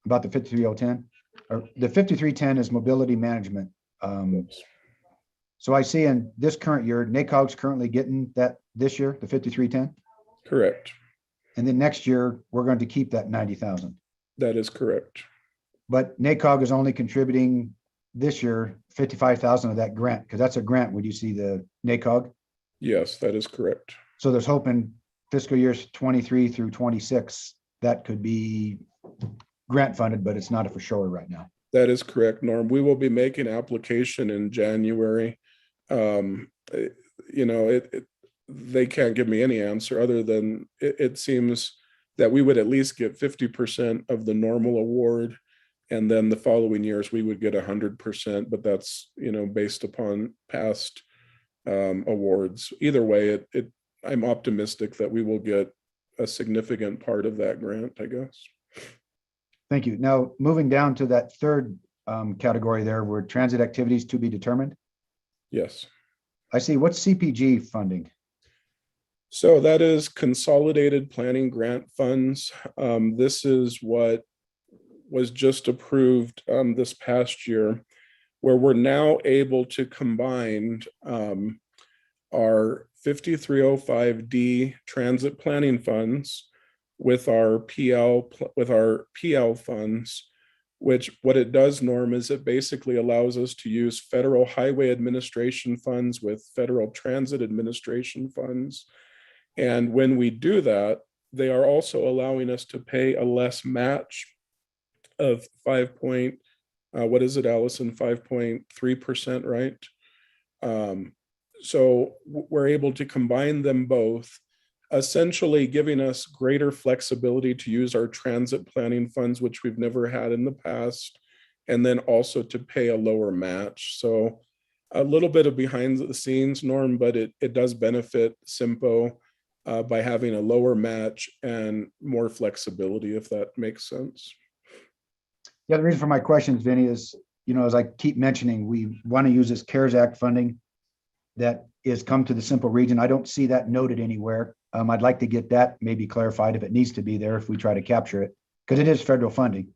about the 53010 or the 5310 is mobility management. So I see in this current year, NACOG's currently getting that this year, the 5310. Correct. And then next year, we're going to keep that 90,000. That is correct. But NACOG is only contributing this year 55,000 of that grant, because that's a grant. Would you see the NACOG? Yes, that is correct. So there's hope in fiscal years 23 through 26 that could be grant funded, but it's not for sure right now. That is correct, Norm. We will be making application in January. They can't give me any answer other than it seems that we would at least get 50% of the normal award. And then the following years we would get 100%, but that's, based upon past awards. Either way, I'm optimistic that we will get a significant part of that grant, I guess. Thank you. Now, moving down to that third category there, where transit activities to be determined. Yes. I see. What's CPG funding? So that is Consolidated Planning Grant Funds. This is what was just approved this past year, where we're now able to combine our 5305D transit planning funds with our PL funds, which what it does, Norm, is it basically allows us to use federal highway administration funds with federal transit administration funds. And when we do that, they are also allowing us to pay a less match of 5 what is it, Allison? 5.3%, right? So we're able to combine them both, essentially giving us greater flexibility to use our transit planning funds, which we've never had in the past, and then also to pay a lower match. So a little bit of behind the scenes, Norm, but it does benefit SIMPO by having a lower match and more flexibility, if that makes sense. Yeah, the reason for my questions, Vinny, is, as I keep mentioning, we want to use this CARES Act funding that is come to the Simple region. I don't see that noted anywhere. I'd like to get that maybe clarified if it needs to be there, if we try to capture it, because it is federal funding.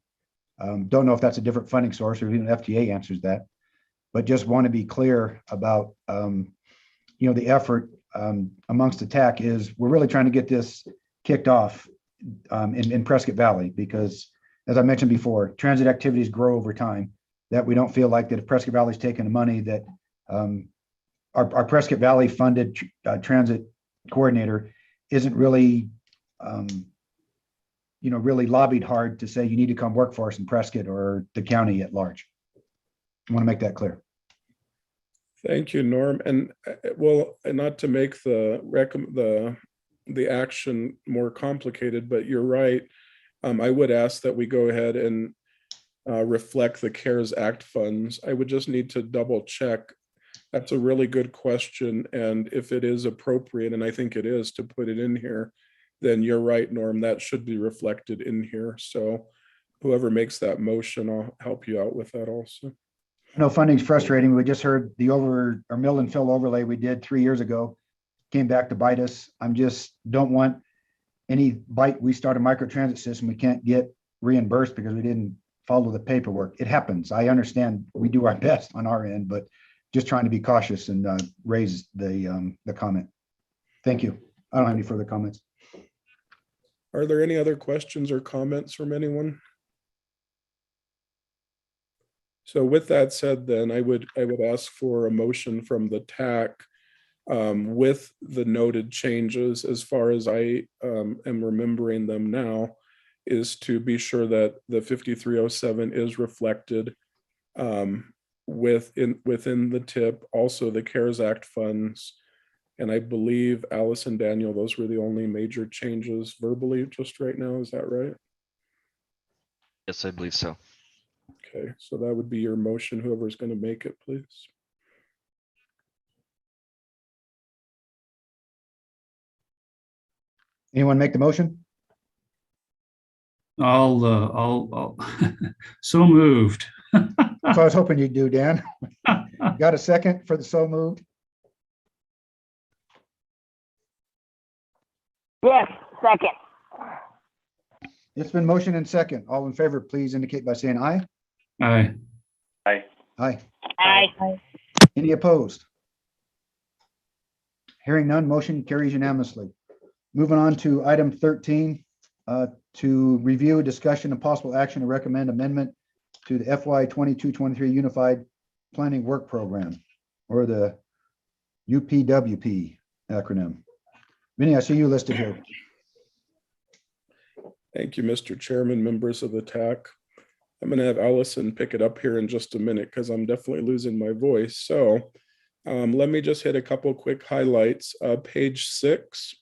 Don't know if that's a different funding source or even FTA answers that, but just want to be clear about, the effort amongst the TAC is we're really trying to get this kicked off in Prescott Valley, because as I mentioned before, transit activities grow over time, that we don't feel like that if Prescott Valley's taking the money that our Prescott Valley funded transit coordinator isn't really, really lobbied hard to say you need to come work for us in Prescott or the county at large. I want to make that clear. Thank you, Norm. And well, and not to make the action more complicated, but you're right. I would ask that we go ahead and reflect the CARES Act funds. I would just need to double check. That's a really good question. And if it is appropriate, and I think it is, to put it in here, then you're right, Norm, that should be reflected in here. So whoever makes that motion, I'll help you out with that also. No, funding's frustrating. We just heard the mill and fill overlay we did 3 years ago came back to bite us. Don't want any bite. We start a microtransit system, we can't get reimbursed because we didn't follow the paperwork. It happens. I understand we do our best on our end, but just trying to be cautious and raise the comment. Thank you. I don't have any further comments. Are there any other questions or comments from anyone? So with that said, then I would ask for a motion from the TAC with the noted changes, as far as I am remembering them now, is to be sure that the 5307 is reflected within the TIP, also the CARES Act funds. And I believe Alice and Daniel, those were the only major changes verbally just right now. Is that right? Yes, I believe so. Okay, so that would be your motion, whoever's going to make it, please. Anyone make the motion? I'll so moved. That's what I was hoping you'd do, Dan. Got a second for the so moved? Yes, second. It's been motion and second. All in favor, please indicate by saying aye. Aye. Aye. Aye. Aye. Any opposed? Hearing none, motion carries unanimously. Moving on to item 13, to review, discussion, and possible action to recommend amendment to the FY 22-23 Unified Planning Work Program, or the UPWP acronym. Vinny, I see you listed here. Thank you, Mr. Chairman, members of the TAC. I'm going to have Allison pick it up here in just a minute because I'm definitely losing my voice. So let me just hit a couple quick highlights. Page 6.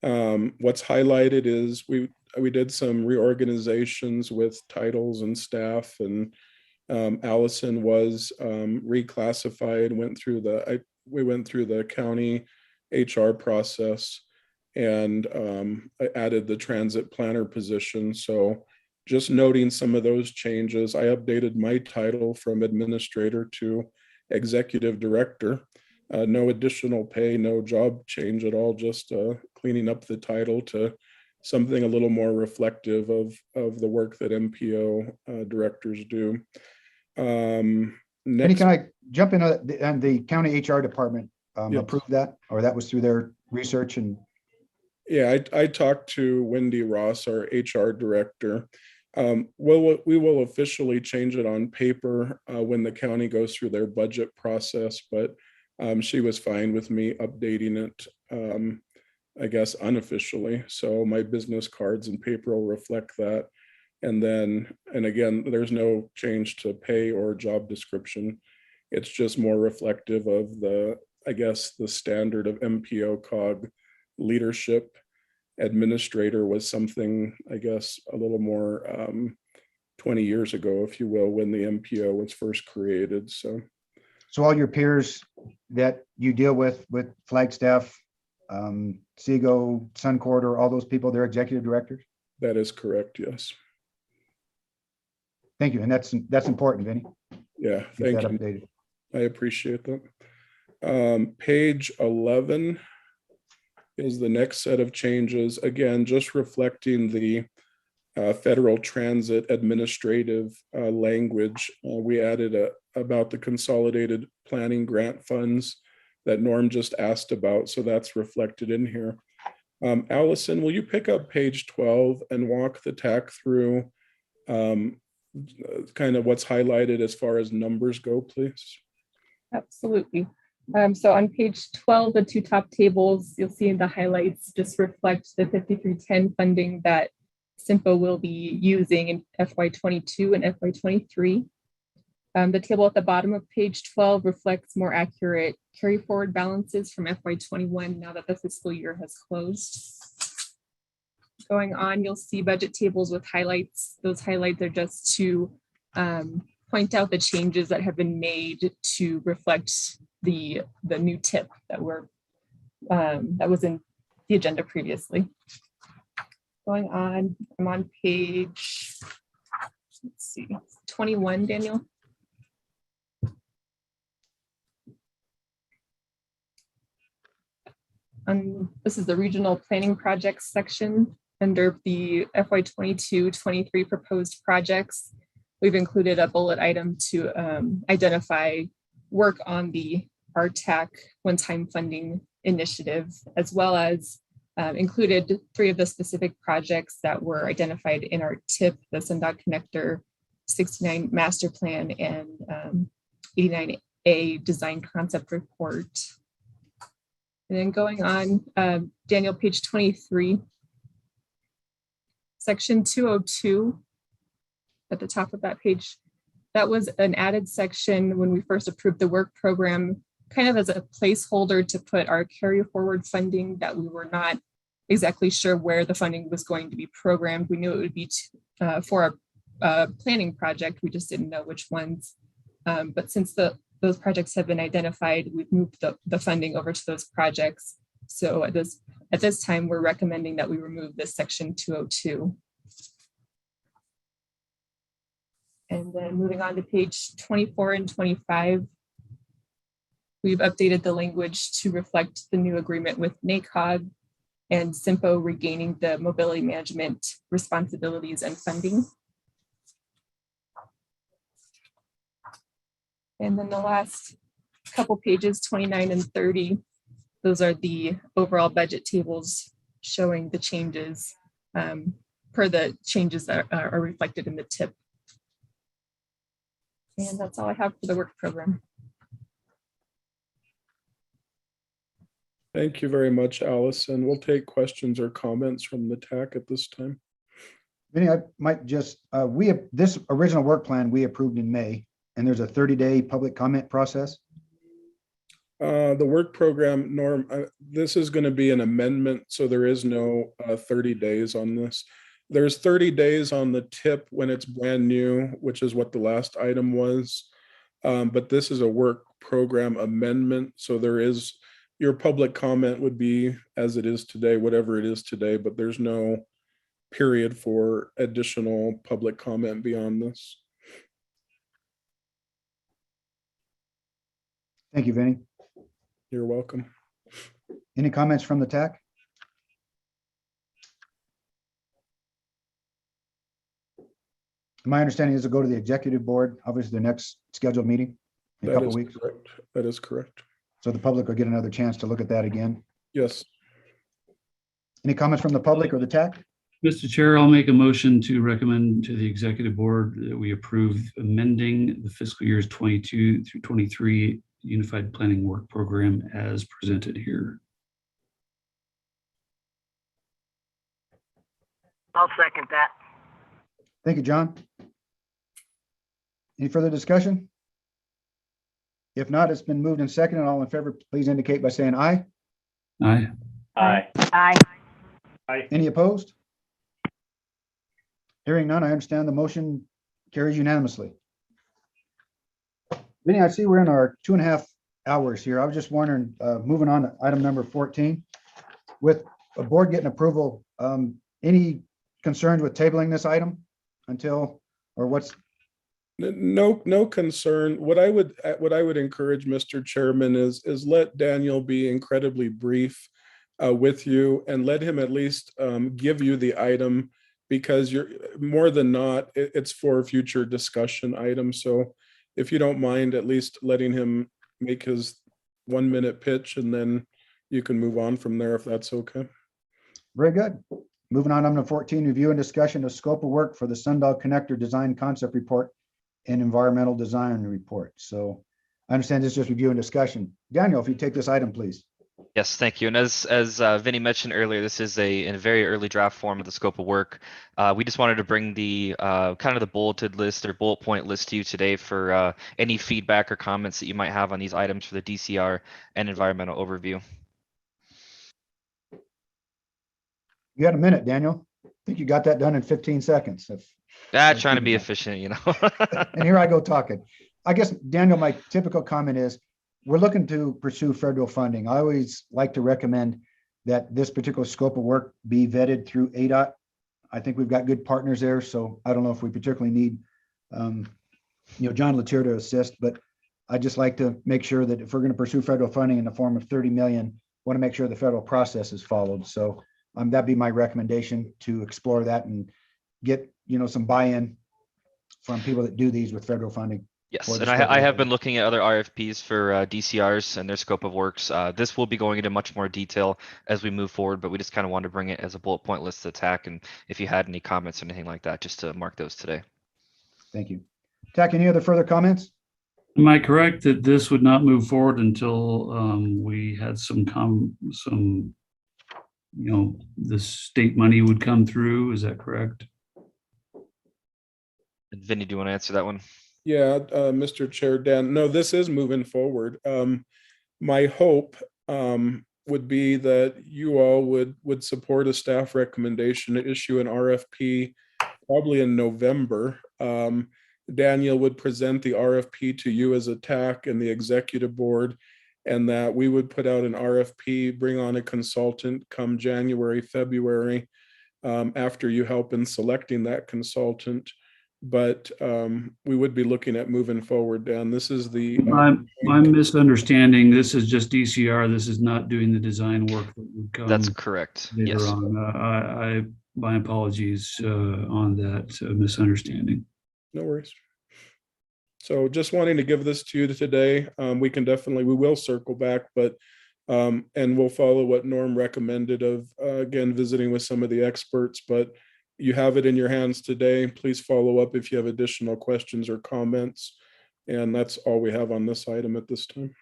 What's highlighted is we did some reorganizations with titles and staff, and Allison was reclassified. We went through the county HR process, and I added the transit planner position. So just noting some of those changes, I updated my title from administrator to executive director. No additional pay, no job change at all, just cleaning up the title to something a little more reflective of the work that MPO directors do. Penny, Next, can I jump in on the county HR department Yes. approved that, or that was through their research? And yeah, I talked to Wendy Ross, our HR director. We will officially change it on paper when the county goes through their budget process, but she was fine with me updating it, I guess unofficially. So my business cards and paper will reflect that. And again, there's no change to pay or job description. It's just more reflective of I guess, the standard of MPO cog leadership. Administrator was something, I guess, a little more 20 years ago, if you will, when the MPO was first created. So all your peers that you deal with Flagstaff, Seago, Sun Corridor, all those people, they're executive directors? that is correct, yes. Thank you. And that's important, Vinny. Yeah, Get thank that you. updated. I appreciate that. Page 11 is the next set of changes. Again, just reflecting the federal transit administrative language. We added about the consolidated planning grant funds that Norm just asked about. So that's reflected in here. Allison, will you pick up page 12 and walk the TAC through kind of what's highlighted as far as numbers go, please? Absolutely. So on page 12, the two top tables, you'll see the highlights just reflect the 5310 funding that SIMPO will be using in FY22 and FY23. The table at the bottom of page 12 reflects more accurate carry forward balances from FY21 now that the fiscal year has closed. Going on, you'll see budget tables with highlights. Those highlights are just to point out the changes that have been made to reflect the new tip that was in the agenda previously. Going on, I'm on page, let's see, 21, Daniel. This is the regional planning projects section. Under the FY22-23 proposed projects, we've included a bullet item to identify work on the TAC one-time funding initiative, as well as included 3 of the specific projects that were identified in our TIP, the Sundog Connector 69 Master Plan and 89A Design Concept Report. And then going on, Daniel, page 23, section 202 at the top of that page. That was an added section when we first approved the work program, kind of as a placeholder to put our carry forward funding that we were not exactly sure where the funding was going to be programmed. We knew it would be for a planning project. We just didn't know which ones. But since those projects have been identified, we've moved the funding over to those projects. So at this time, we're recommending that we remove this section 202. And then moving on to page 24 and 25, we've updated the language to reflect the new agreement with NACOG and SIMPO regaining the mobility management responsibilities and funding. And then the last couple pages, 29 and 30, those are the overall budget tables showing the changes per the changes that are reflected in the TIP. And that's all I have for the work program. Thank you very much, Allison. We'll take questions or comments from the TAC at this time. Vinny, I might just, this original work plan we approved in May, and there's a 30-day public comment process. The work program, Norm, this is going to be an amendment, so there is no 30 days on this. There's 30 days on the TIP when it's brand new, which is what the last item was. But this is a work program amendment, so there is your public comment would be as it is today, whatever it is today, but there's no period for additional public comment beyond this. Thank you, Vinny. You're welcome. Any comments from the TAC? My understanding is to go to the executive board, obviously the next scheduled meeting in a That couple is weeks. correct. That is correct. So the public will get another chance to look at that again. Yes. Any comments from the public or the TAC? Mr. Chair, I'll make a motion to recommend to the executive board that we approve amending the fiscal years 22 through 23 Unified Planning Work Program as presented here. I'll second that. Thank you, John. Any further discussion? If not, it's been moved and seconded. All in favor, please indicate by saying aye. Aye. Aye. Aye. Any opposed? Hearing none, I understand the motion carries unanimously. Vinny, I see we're in our 2.5 hours here. I was just wondering, moving on to item number 14, with a board getting approval, any concerns with tabling this item until, or what's? No concern. What I would encourage, Mr. Chairman, is let Daniel be incredibly brief with you, and let him at least give you the item, because you're more than not, it's for future discussion items. So if you don't mind, at least letting him make his 1-minute pitch, and then you can move on from there if that's okay. Very good. Moving on, number 14, review and discussion of scope of work for the Sundog Connector Design Concept Report and Environmental Design Report. So I understand this is just review and discussion. Daniel, if you take this item, please. Yes, thank you. And as Vinny mentioned earlier, this is in a very early draft form of the scope of work. We just wanted to bring the kind of the bulleted list or bullet point list to you today for any feedback or comments that you might have on these items for the DCR and environmental overview. You had a minute, Daniel. I think you got that done in 15 seconds. Trying to be efficient, you know. And here I go talking. I guess, Daniel, my typical comment is, we're looking to pursue federal funding. I always like to recommend that this particular scope of work be vetted through ADOT. I think we've got good partners there, so I don't know if we particularly need, John Latier to assist, but I just like to make sure that if we're going to pursue federal funding in the form of 30 million, want to make sure the federal process is followed. So that'd be my recommendation, to explore that and get, some buy-in from people that do these with federal funding. Yes, for the and scope of I have work. been looking at other RFPs for DCRs and their scope of works. This will be going into much more detail as we move forward, but we just kind of wanted to bring it as a bullet point list to TAC. And if you had any comments or anything like that, just to mark those today. Thank you. TAC, any other further comments? Am I correct that this would not move forward until we had the state money would come through? Is that correct? And Vinny, do you want to answer that one? Yeah, Mr. Chair, Dan, no, this is moving forward. My hope would be that you all would support a staff recommendation to issue an RFP probably in November. Daniel would present the RFP to you as a TAC and the executive board, and that we would put out an RFP, bring on a consultant come January, February, after you help in selecting that consultant. But we would be looking at moving forward, Dan. This is the I'm misunderstanding. This is just DCR. This is not doing the design work that would come. That's correct. Later Yes. on. My apologies on that misunderstanding. No worries. So just wanting to give this to you today. We will circle back, but and we'll follow what Norm recommended of again visiting with some of the experts. But you have it in your hands today. Please follow up if you have additional questions or comments. And that's all we have on this item at this time.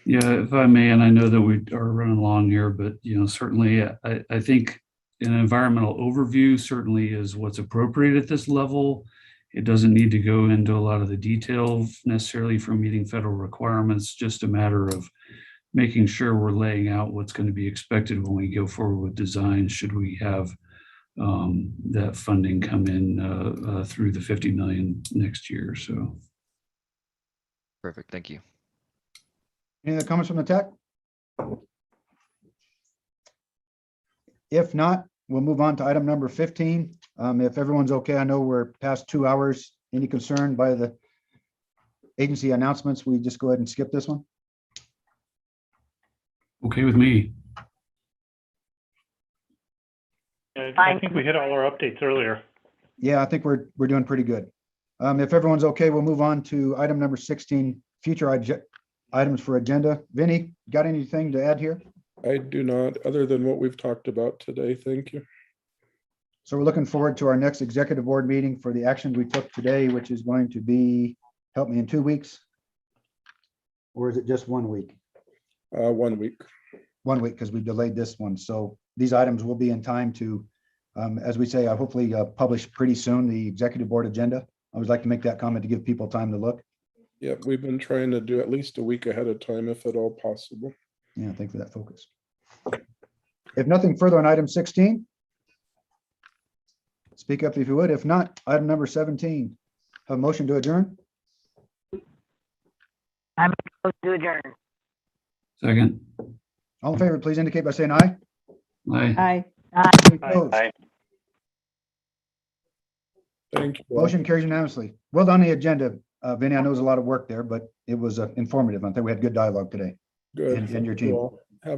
Yeah, if I may, and I know that we are running along here, but certainly I think an environmental overview certainly is what's appropriate at this level. It doesn't need to go into a lot of the detail necessarily for meeting federal requirements, just a matter of making sure we're laying out what's going to be expected when we go forward with design, should we have that funding come in through the 50 million next year. So Perfect. Thank you. Any other comments from the TAC? If not, we'll move on to item number 15. If everyone's okay, I know we're past 2 hours. Any concern by the agency announcements? We just go ahead and skip this one? Okay with me. I Fine. think we hit all our updates earlier. Yeah, I think we're doing pretty good. If everyone's okay, we'll move on to item number 16, future items for agenda. Vinny, got anything to add here? I do not, other than what we've talked about today. Thank you. So we're looking forward to our next executive board meeting for the actions we took today, which is going to be, help me, in 2 weeks? Or is it just 1 week? 1 week. 1 week, because we delayed this one. So these items will be in time to, as we say, hopefully publish pretty soon, the executive board agenda. I always like to make that comment to give people time to look. Yep, we've been trying to do at least a week ahead of time, if at all possible. Yeah, thanks for that focus. If nothing further on item 16, speak up if you would. If not, item number 17, have a motion to adjourn? I'm supposed to adjourn. Second. All in favor, please indicate by saying aye. Aye. Aye. Any opposed? Aye. Thank you. all. Motion carries unanimously. Well done on the agenda, Vinny. I know it was a lot of work there, but it was informative. I think we had good dialogue today. Good. and your Thank you team. all.